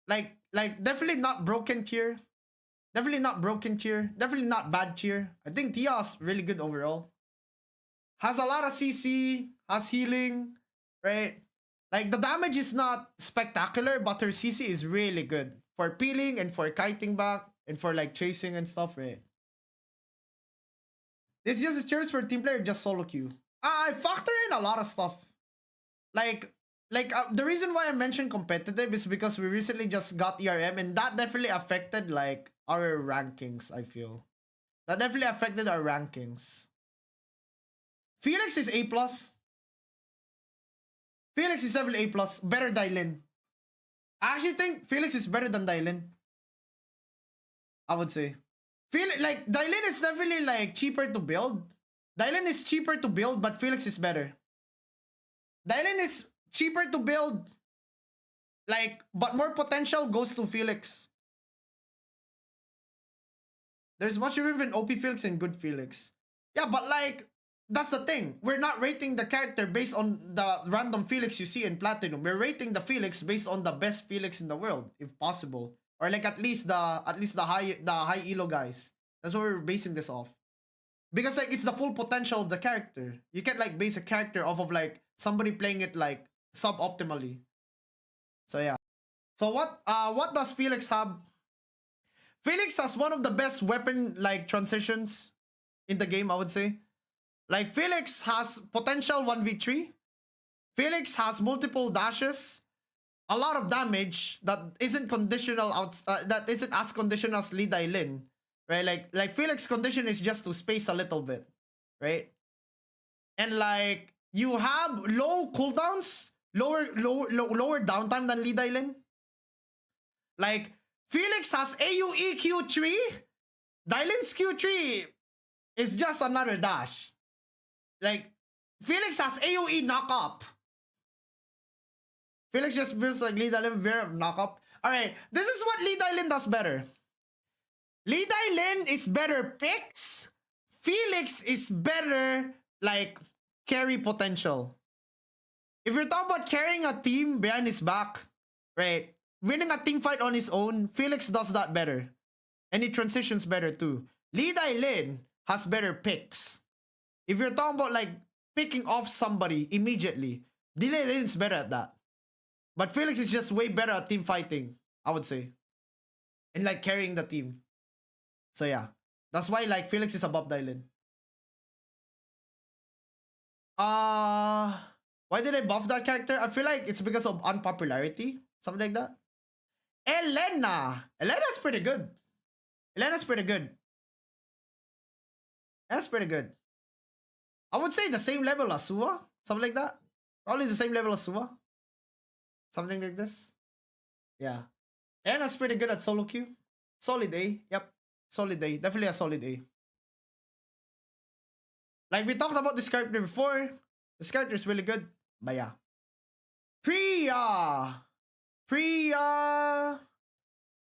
Like definitely not broken tier. Definitely not broken tier. Definitely not bad tier. I think Tia's really good overall. Has a lot of CC. Has healing. Right? Like the damage is not spectacular, but her CC is really good. For peeling and for kiting back. And for like chasing and stuff, right? This uses tiers for team player, just solo queue. I factor in a lot of stuff. Like the reason why I mentioned competitive is because we recently just got ERM and that definitely affected like our rankings, I feel. That definitely affected our rankings. Felix is A+. Felix is definitely A+. Better Dylan. I actually think Felix is better than Dylan. I would say. Like Dylan is definitely like cheaper to build. Dylan is cheaper to build, but Felix is better. Dylan is cheaper to build, like, but more potential goes to Felix. There's much room in OP Felix and good Felix. Yeah, but like, that's the thing. We're not rating the character based on the random Felix you see in Platinum. We're rating the Felix based on the best Felix in the world, if possible. Or like at least the high elo guys. That's what we're basing this off. Because like it's the full potential of the character. You can't like base a character off of like somebody playing it like suboptimally. So yeah. So what does Felix have? Felix has one of the best weapon like transitions in the game, I would say. Like Felix has potential 1v3. Felix has multiple dashes. A lot of damage that isn't conditional that isn't as conditional as Lee Dailin, right? Like Felix condition is just to space a little bit, right? And like you have low cooldowns, lower downtime than Lee Dailin. Like Felix has AoE Q3, Dailin's Q3 is just another dash. Like Felix has AoE knock up. Felix just feels like Lee Dailin very knock up. Alright, this is what Lee Dailin does better. Lee Dailin is better picks. Felix is better like carry potential. If you're talking about carrying a team behind his back, right? Winning a team fight on his own, Felix does that better. And he transitions better too. Lee Dailin has better picks. If you're talking about like picking off somebody immediately, Lee Dailin is better at that. But Felix is just way better at team fighting, I would say. And like carrying the team. So yeah. That's why like Felix is above Dylan. Why did I buff that character? I feel like it's because of unpopularity. Something like that. Elena. Elena's pretty good. Elena's pretty good. That's pretty good. I would say the same level as Sua. Something like that. Probably the same level as Sua. Something like this. Yeah. Elena's pretty good at solo queue. Solid A. Yep. Solid A. Definitely a solid A. Like we talked about this character before. This character is really good. But yeah. Priya.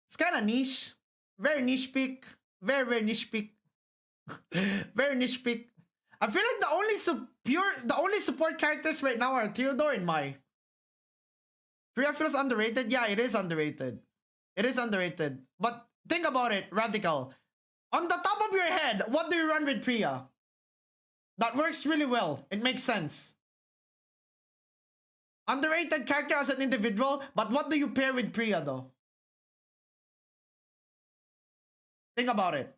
It's kind of niche. Very niche pick. Very niche pick. Very niche pick. I feel like the only support characters right now are Theodore and Mai. Priya feels underrated. Yeah, it is underrated. It is underrated. But think about it, Radical. On the top of your head, what do you run with Priya? That works really well. It makes sense. Underrated character as an individual, but what do you pair with Priya though? Think about it.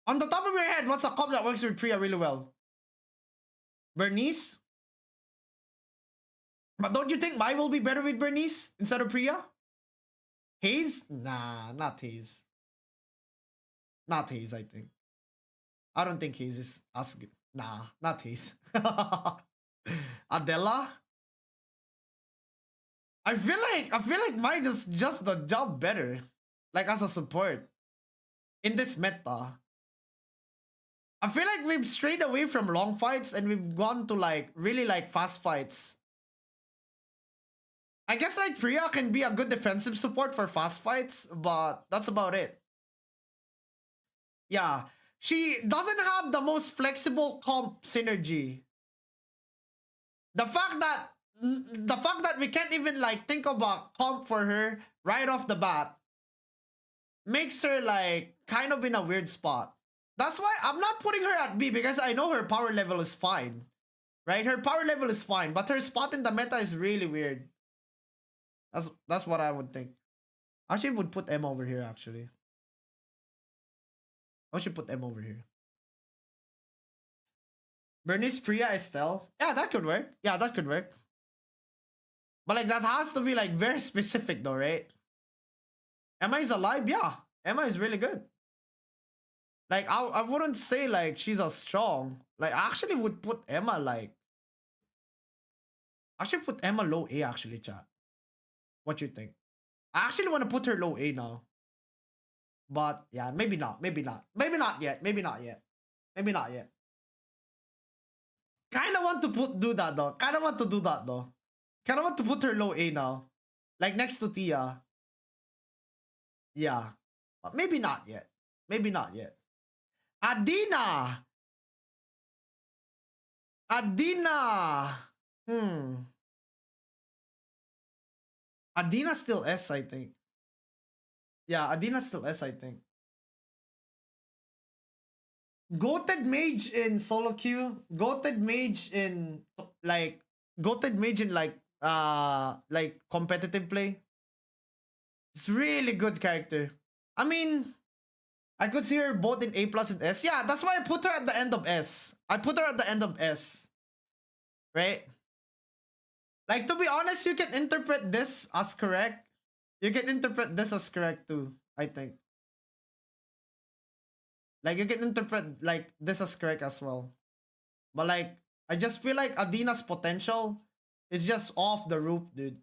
On the top of your head, what's a comp that works with Priya really well? Bernice? But don't you think Mai will be better with Bernice instead of Priya? Haze? Nah, not Haze. Not Haze, I think. I don't think Haze is as good. Nah, not Haze. Adela? I feel like Mai does just the job better. Like as a support. In this meta. I feel like we've strayed away from long fights and we've gone to like really like fast fights. I guess like Priya can be a good defensive support for fast fights, but that's about it. Yeah, she doesn't have the most flexible comp synergy. The fact that we can't even like think of a comp for her right off the bat makes her like kind of in a weird spot. That's why I'm not putting her at B, because I know her power level is fine. Right? Her power level is fine, but her spot in the meta is really weird. That's what I would think. I actually would put M over here actually. I should put M over here. Bernice, Priya, Estelle. Yeah, that could work. Yeah, that could work. But like that has to be like very specific though, right? Emma is alive? Yeah. Emma is really good. Like I wouldn't say like she's a strong. Like I actually would put Emma like. I should put Emma low A actually, chat. What you think? I actually want to put her low A now. But yeah, maybe not. Maybe not. Maybe not yet. Maybe not yet. Maybe not yet. Kinda want to do that though. Kinda want to do that though. Kinda want to put her low A now. Like next to Tia. Yeah. But maybe not yet. Maybe not yet. Adina! Adina! Adina's still S, I think. Yeah, Adina's still S, I think. Goated Mage in solo queue. Goated Mage in like competitive play. It's really good character. I mean, I could see her both in A plus and S. Yeah, that's why I put her at the end of S. I put her at the end of S. Right? Like, to be honest, you can interpret this as correct. You can interpret this as correct too, I think. Like, you can interpret like this as correct as well. But like, I just feel like Adina's potential is just off the roof, dude.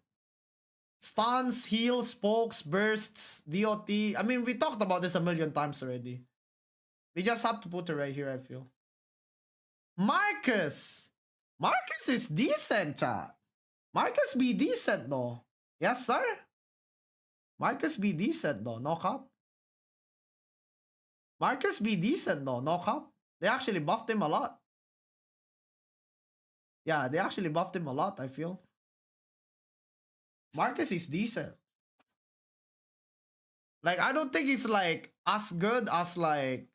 Stuns, heals, pokes, bursts, DOT. I mean, we talked about this a million times already. We just have to put her right here, I feel. Marcus! Marcus is decent, chat. Marcus be decent, though. Yes, sir? Marcus be decent, though. No cap. Marcus be decent, though. No cap. They actually buffed him a lot. Yeah, they actually buffed him a lot, I feel. Marcus is decent. Like, I don't think he's like as good as like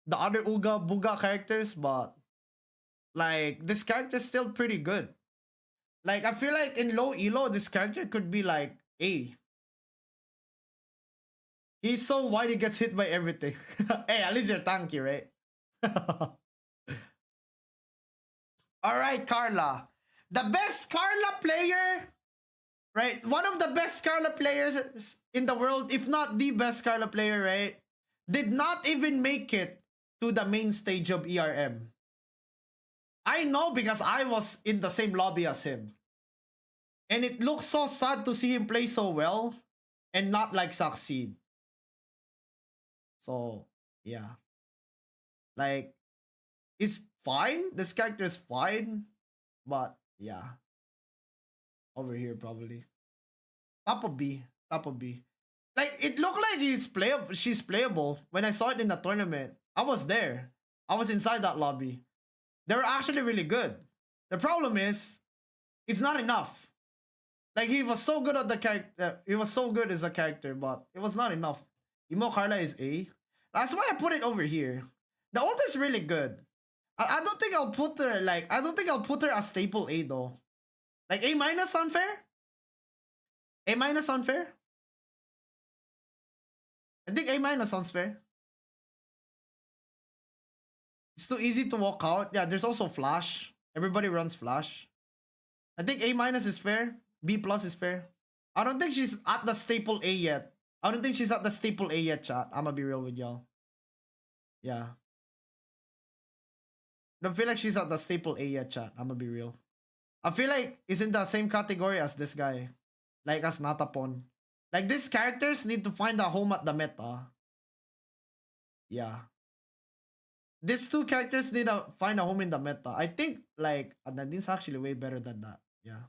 the other Uga Buga characters, but like this character is still pretty good. Like, I feel like in low elo, this character could be like A. He's so wide he gets hit by everything. Hey, at least you're tanky, right? Alright, Carla. The best Carla player, right? One of the best Carla players in the world, if not the best Carla player, right? Did not even make it to the main stage of ERM. I know because I was in the same lobby as him. And it looks so sad to see him play so well and not like succeed. So, yeah. Like, it's fine. This character is fine. But, yeah. Over here, probably. Top of B. Top of B. Like, it looked like she's playable. When I saw it in the tournament, I was there. I was inside that lobby. They were actually really good. The problem is, it's not enough. Like, he was so good at the character. He was so good as a character, but it was not enough. Emo Carla is A. That's why I put it over here. The ult is really good. I don't think I'll put her like, I don't think I'll put her as staple A though. Like A minus unfair? A minus unfair? I think A minus sounds fair. It's too easy to walk out. Yeah, there's also flash. Everybody runs flash. I think A minus is fair. B plus is fair. I don't think she's at the staple A yet. I don't think she's at the staple A yet, chat. I'ma be real with y'all. Yeah. I don't feel like she's at the staple A yet, chat. I'ma be real. I feel like it's in the same category as this guy. Like as Natapon. Like these characters need to find a home at the meta. Yeah. these two characters need to find a home in the meta. I think like Nadine's actually way better than that. Yeah.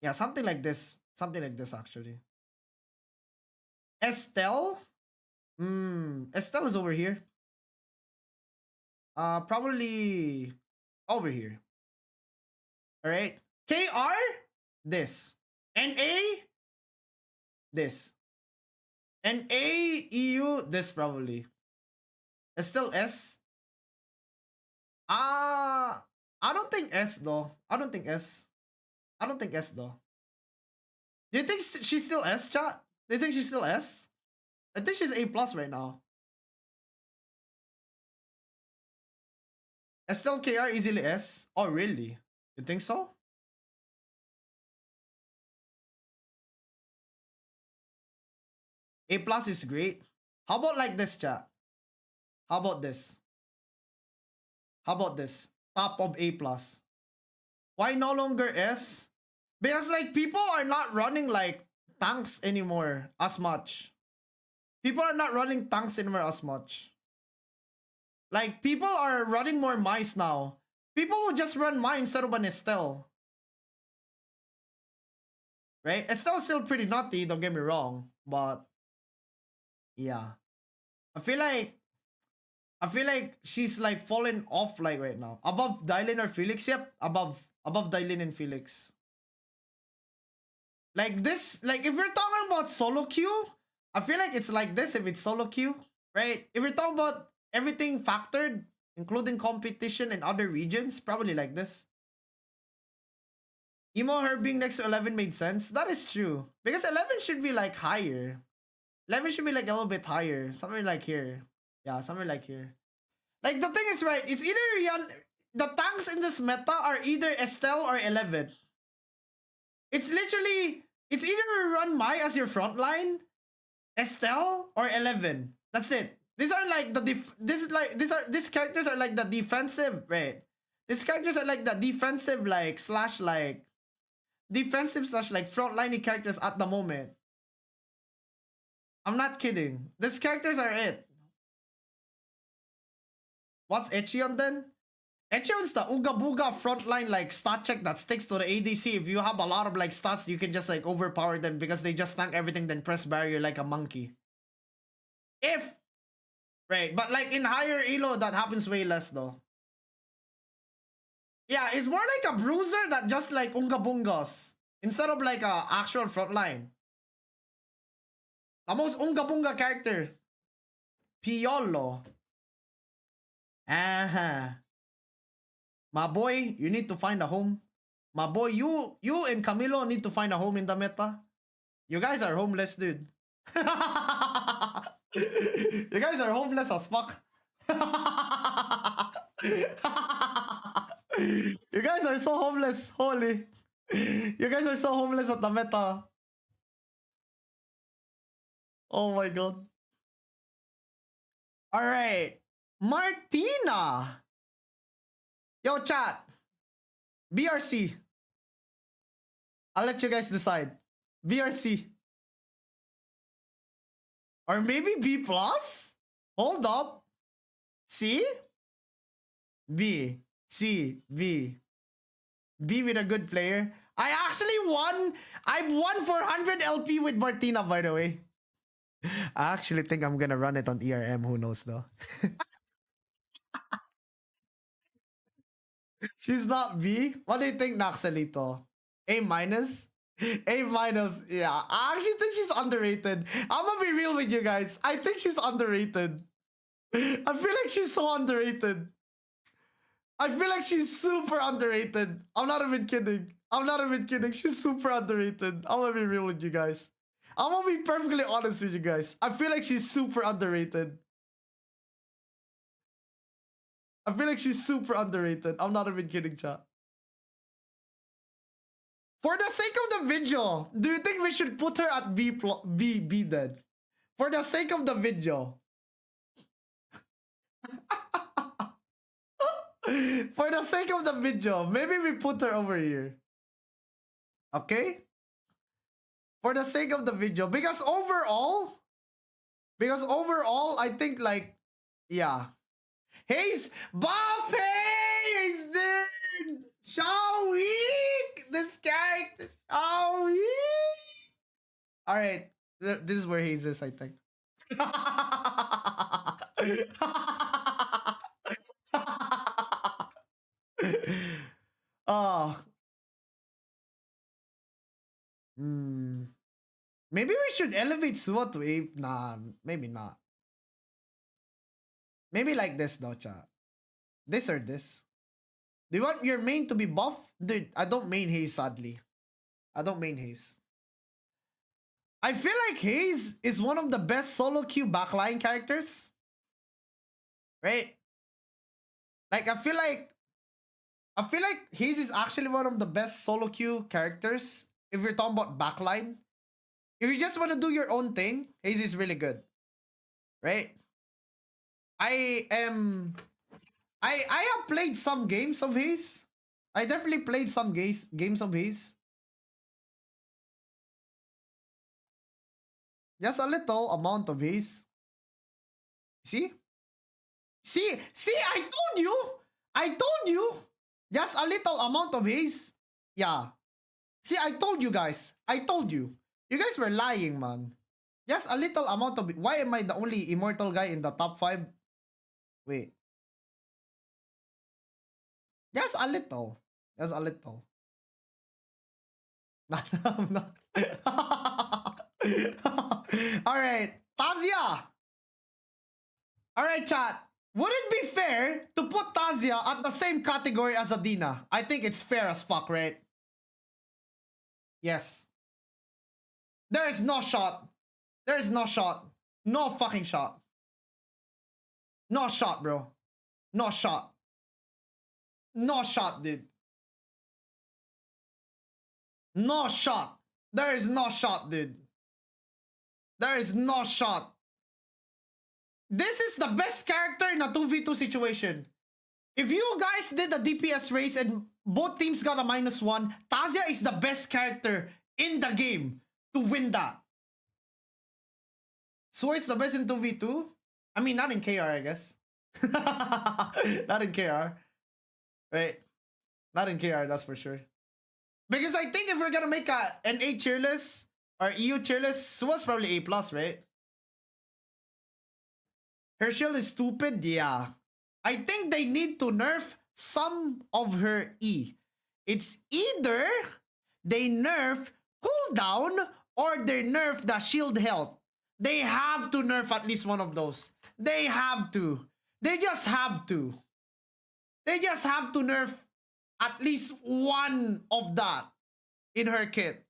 Yeah, something like this. Something like this actually. Estelle? Estelle is over here. Probably over here. Alright. KR? This. NA? This. NA, EU? This probably. Estelle S? I don't think S though. I don't think S. I don't think S though. Do you think she's still S, chat? Do you think she's still S? I think she's A plus right now. Estelle KR easily S? Oh really? You think so? A plus is great. How about like this, chat? How about this? How about this? Top of A plus. Why no longer S? Because like people are not running like tanks anymore as much. People are not running tanks anymore as much. Like people are running more mice now. People will just run mine instead of an Estelle. Right? Estelle's still pretty nutty, don't get me wrong. But yeah. I feel like she's like falling off like right now. Above Dylan or Felix? Yep, above Dylan and Felix. Like this, like if we're talking about solo queue, I feel like it's like this if it's solo queue, right? If we're talking about everything factored, including competition and other regions, probably like this. Emo her being next to 11 made sense. That is true. Because 11 should be like higher. 11 should be like a little bit higher. Somewhere like here. Yeah, somewhere like here. Like the thing is, right, it's either the tanks in this meta are either Estelle or 11. It's literally, it's either run Mai as your front line, Estelle, or 11. That's it. These are like the these characters are like the defensive, right? These characters are like the defensive like slash like defensive slash like frontline characters at the moment. I'm not kidding. These characters are it. What's Echion then? Echion's the Ooga Booga frontline like stat check that sticks to the ADC. If you have a lot of like stats, you can just like overpower them because they just tank everything then press barrier like a monkey. If right, but like in higher elo that happens way less though. Yeah, it's more like a bruiser that just like Unga Bungas instead of like a actual frontline. The most Unga Bunga character. Piolo. My boy, you need to find a home. My boy, you and Camilo need to find a home in the meta. You guys are homeless, dude. You guys are homeless as fuck. You guys are so homeless. Holy. You guys are so homeless at the meta. Oh my god. Alright. Martina. Yo, chat. B or C? I'll let you guys decide. B or C? Or maybe B plus? Hold up. C? B. C. B. B with a good player. I actually won. I won 400 LP with Martina, by the way. I actually think I'm gonna run it on ERM. Who knows though? She's not B. What do you think, Naxalito? A minus? A minus. Yeah, I actually think she's underrated. I'm gonna be real with you guys. I think she's underrated. I feel like she's so underrated. I feel like she's super underrated. I'm not even kidding. I'm not even kidding. She's super underrated. I'm gonna be real with you guys. I'm gonna be perfectly honest with you guys. I feel like she's super underrated. I feel like she's super underrated. I'm not even kidding, chat. For the sake of the video, do you think we should put her at B then? For the sake of the video. For the sake of the video, maybe we put her over here. Okay? For the sake of the video. Because overall, I think like Yeah. Hayes, buff Hayes, dude. So weak. This character, so weak. All right, this is where Hayes is, I think. Oh. Hmm. Maybe we should elevate Suwa to A. Nah, maybe not. Maybe like this though, chat. This or this. Do you want your main to be buff? Dude, I don't main Haze, sadly. I don't main Haze. I feel like Haze is one of the best solo queue backline characters. Right? Like I feel like Haze is actually one of the best solo queue characters if you're talking about backline. If you just want to do your own thing, Haze is really good. Right? I have played some games of Haze. I definitely played some games of Haze. Just a little amount of Haze. See? See, I told you. I told you. Just a little amount of Haze. Yeah. See, I told you guys. I told you. You guys were lying, man. Just a little amount of... Why am I the only Immortal guy in the top 5? Wait. Just a little. Just a little. Alright. Tazia. Alright, chat. Would it be fair to put Tazia at the same category as Adina? I think it's fair as fuck, right? Yes. There is no shot. There is no shot. No fucking shot. No shot, bro. No shot. No shot, dude. No shot. There is no shot, dude. There is no shot. This is the best character in a 2v2 situation. If you guys did a DPS race and both teams got a -1, Tazia is the best character in the game to win that. So it's the best in 2v2? I mean, not in KR, I guess. Not in KR. Right. Not in KR, that's for sure. Because I think if we're gonna make an A tier list or EU tier list, Suwa's probably A+, right? Her shield is stupid? Yeah. I think they need to nerf some of her E. It's either they nerf cooldown or they nerf the shield health. They have to nerf at least one of those. They have to. They just have to. They just have to nerf at least one of that in her kit.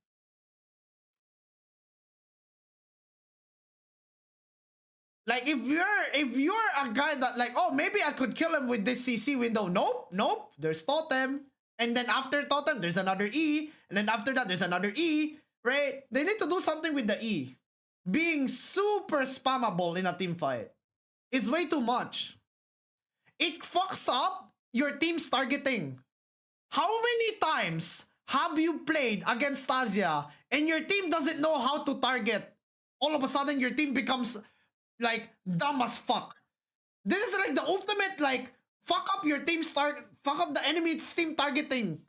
Like if you're a guy that like, oh, maybe I could kill him with this CC window. Nope. There's totem. And then after totem, there's another E. And then after that, there's another E. Right? They need to do something with the E. Being super spammable in a team fight is way too much. It fucks up your team's targeting. How many times have you played against Tazia and your team doesn't know how to target? All of a sudden, your team becomes like dumb as fuck. This is like the ultimate like fuck up your team's fuck up the enemy's team targeting.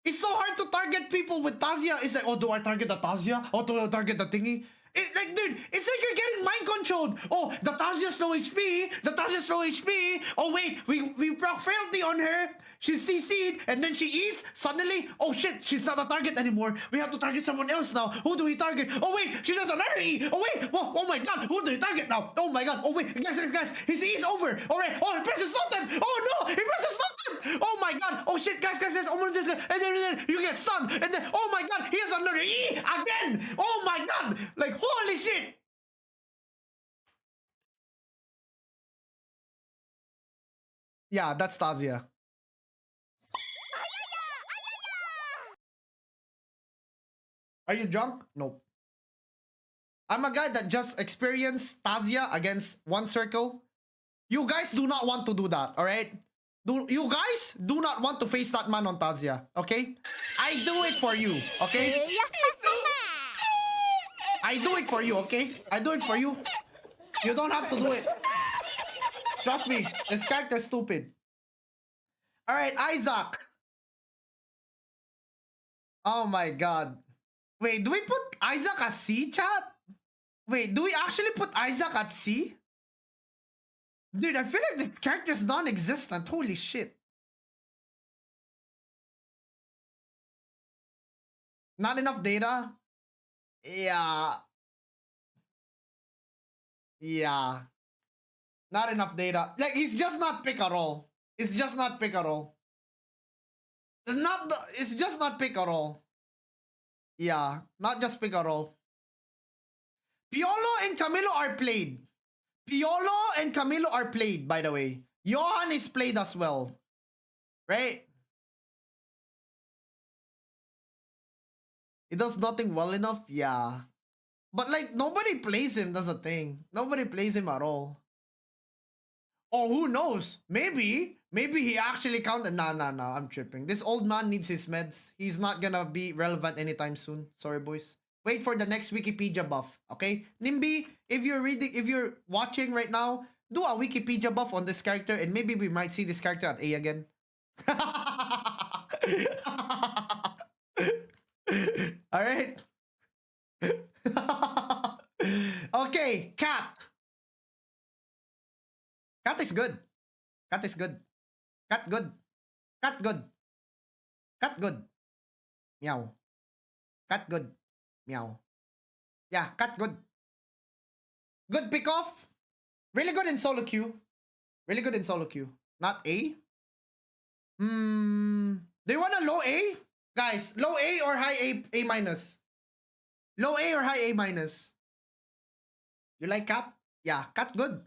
It's so hard to target people with Tazia. It's like, oh, do I target the Tazia? Oh, do I target the thingy? Like, dude, it's like you're getting mind controlled. Oh, the Tazia's low HP. The Tazia's low HP. Oh, wait, we proc frailty on her. She's CC'd, and then she E's. Suddenly, oh shit, she's not a target anymore. We have to target someone else now. Who do we target? Oh, wait, she does another E. Oh, wait, whoa, oh my god, who do we target now? Oh my god, oh wait, guys, his E's over. Alright, oh, he presses stun them. Oh no, he presses stun them. Oh my god, oh shit, guys, almost this guy. And then you get stunned. And then, oh my god, he has another E again. Oh my god, like, holy shit. Yeah, that's Tazia. Are you drunk? Nope. I'm a guy that just experienced Tazia against one circle. You guys do not want to do that, alright? You guys do not want to face that man on Tazia, okay? I do it for you, okay? I do it for you, okay? I do it for you. You don't have to do it. Trust me, this character's stupid. Alright, Isaac. Oh my god. Wait, do we put Isaac at C, chat? Wait, do we actually put Isaac at C? Dude, I feel like this character's non-existent. Holy shit. Not enough data? Yeah. Yeah. Not enough data. Like, he's just not pick at all. It's just not pick at all. It's just not pick at all. Yeah, not just pick at all. Piolo and Camilo are played. Piolo and Camilo are played, by the way. Johan is played as well. Right? He does nothing well enough? Yeah. But like, nobody plays him, that's the thing. Nobody plays him at all. Oh, who knows? Maybe he actually counted. Nah, I'm tripping. This old man needs his meds. He's not gonna be relevant anytime soon. Sorry, boys. Wait for the next Wikipedia buff, okay? Nimby, if you're watching right now, do a Wikipedia buff on this character, and maybe we might see this character at A again. All right. Okay, cat. Cat is good. Cat is good. Cat good. Cat good. Cat good. Meow. Cat good. Meow. Yeah, cat good. Good pick off. Really good in solo queue. Really good in solo queue. Not A. Do you want a low A? Guys, low A or high A minus? Low A or high A minus? You like cat? Yeah, cat good.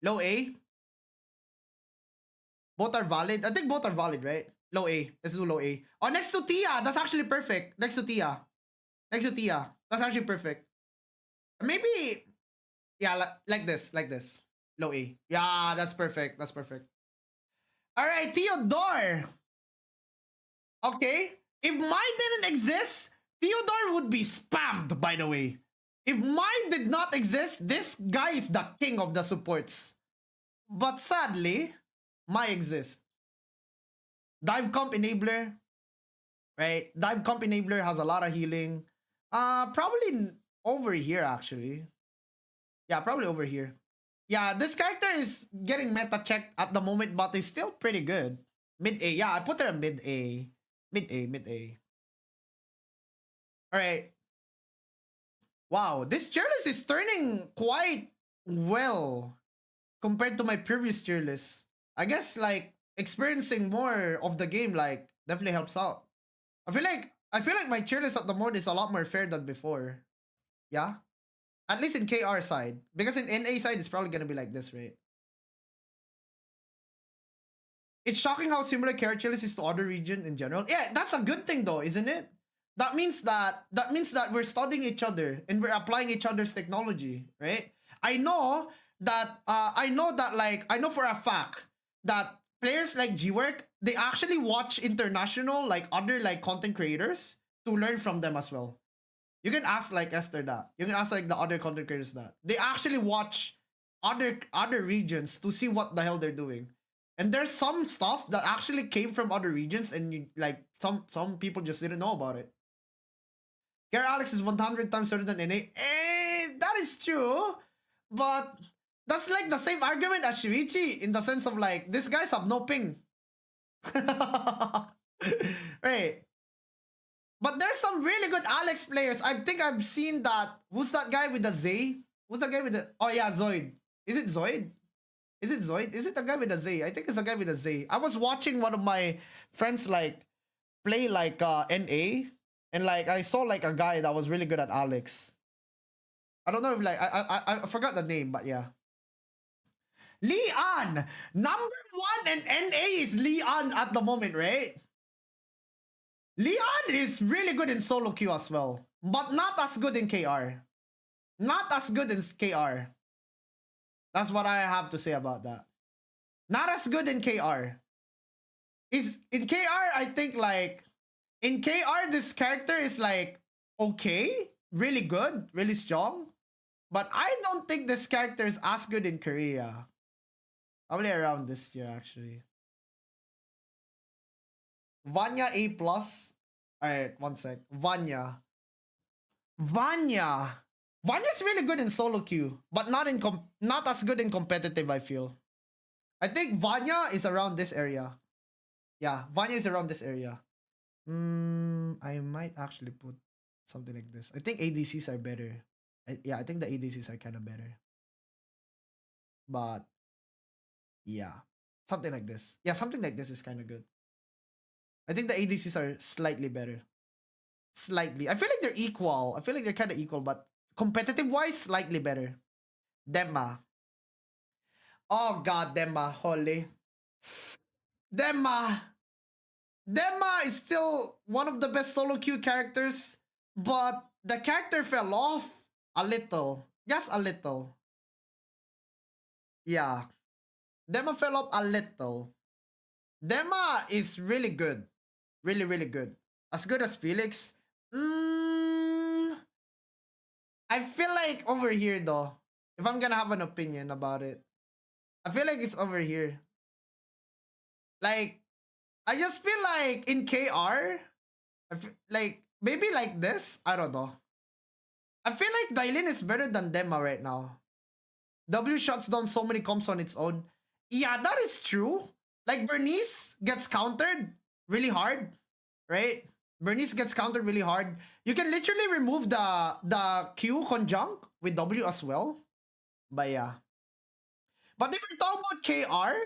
Low A. Both are valid. I think both are valid, right? Low A. Let's do low A. Oh, next to Tia. That's actually perfect. Next to Tia. Next to Tia. That's actually perfect. Maybe, yeah, like this. Like this. Low A. Yeah, that's perfect. That's perfect. All right, Theodore. Okay. If mine didn't exist, Theodore would be spammed, by the way. If mine did not exist, this guy is the king of the supports. But sadly, my exists. Dive Comp Enabler. Right? Dive Comp Enabler has a lot of healing. Probably over here, actually. Yeah, probably over here. Yeah, this character is getting meta checked at the moment, but is still pretty good. Mid A. Yeah, I put her in mid A. Mid A. Alright. Wow, this tier list is turning quite well compared to my previous tier list. I guess like experiencing more of the game like definitely helps out. I feel like my tier list at the moment is a lot more fair than before. Yeah? At least in KR side. Because in NA side it's probably gonna be like this, right? It's shocking how similar character list is to other region in general. Yeah, that's a good thing though, isn't it? That means that we're studying each other and we're applying each other's technology, right? I know for a fact that players like Gwork, they actually watch international like other like content creators to learn from them as well. You can ask like Esther that. You can ask like the other content creators that. They actually watch other regions to see what the hell they're doing. And there's some stuff that actually came from other regions and you, like some people just didn't know about it. Gary Alex is 100 times better than NA. That is true. But that's like the same argument as Shuichi in the sense of like, these guys have no ping. Right. But there's some really good Alex players. I think I've seen that. Who's that guy with the Z? Who's that guy with the... Oh yeah, Zoid. Is it Zoid? Is it Zoid? Is it the guy with the Z? I think it's a guy with the Z. I was watching one of my friends like play like NA. And like I saw like a guy that was really good at Alex. I don't know if like I forgot the name, but yeah. Leon! Number 1 and NA is Leon at the moment, right? Leon is really good in solo queue as well. But not as good in KR. Not as good in KR. That's what I have to say about that. Not as good in KR. Is in KR, I think like in KR this character is like okay, really good, really strong. But I don't think this character is as good in Korea. Probably around this tier actually. Vanya A plus. Alright, one sec. Vanya. Vanya. Vanya's really good in solo queue, but not as good in competitive, I feel. I think Vanya is around this area. Yeah, Vanya is around this area. I might actually put something like this. I think ADCs are better. Yeah, I think the ADCs are kind of better. But yeah, something like this. Yeah, something like this is kind of good. I think the ADCs are slightly better. Slightly. I feel like they're equal. I feel like they're kind of equal, but competitive wise, slightly better. Demma. Oh god, Demma. Holy. Demma. Demma is still one of the best solo queue characters, but the character fell off a little. Just a little. Yeah. Demma fell off a little. Demma is really good. Really, really good. As good as Felix. I feel like over here though, if I'm gonna have an opinion about it, I feel like it's over here. Like, I just feel like in KR, like maybe like this. I don't know. I feel like Dailin is better than Demma right now. W shuts down so many comps on its own. Yeah, that is true. Like Bernice gets countered really hard, right? Bernice gets countered really hard. You can literally remove the Q conjunct with W as well. But yeah. But if you're talking about KR,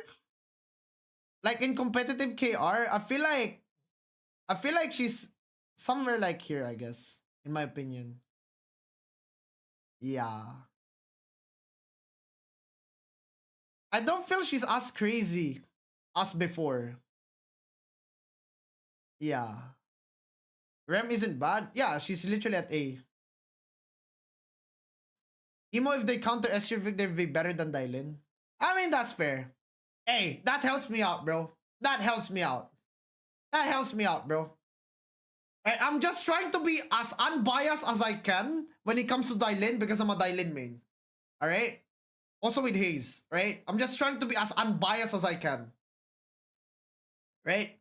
like in competitive KR, I feel like she's somewhere like here, I guess, in my opinion. Yeah. I don't feel she's as crazy as before. Yeah. Rem isn't bad. Yeah, she's literally at A. Emo, if they counter S Vic, they'd be better than Dylan. I mean, that's fair. Hey, that helps me out, bro. That helps me out. That helps me out, bro. I'm just trying to be as unbiased as I can when it comes to Dylan because I'm a Dylan main. Alright? Also with Hayes, right? I'm just trying to be as unbiased as I can. Right?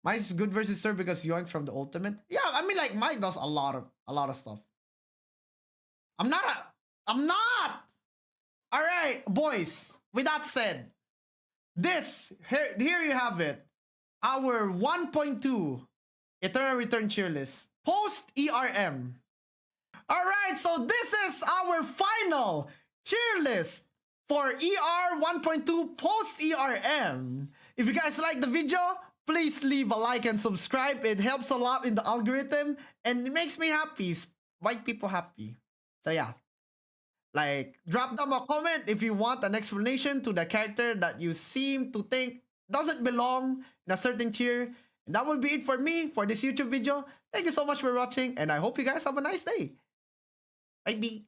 Mine's good versus Sir because Yoink from the ultimate. Yeah, I mean like mine does a lot of stuff. I'm not! Alright, boys. With that said, here you have it. Our 1.2 Eternal Return tier list. Post ERM. Alright, so this is our final tier list for ER 1.2 post ERM. If you guys like the video, please leave a like and subscribe. It helps a lot in the algorithm and it makes me happy. White people happy. So yeah. Like, drop down a comment if you want an explanation to the character that you seem to think doesn't belong in a certain tier. And that will be it for me for this YouTube video. Thank you so much for watching and I hope you guys have a nice day. Bye.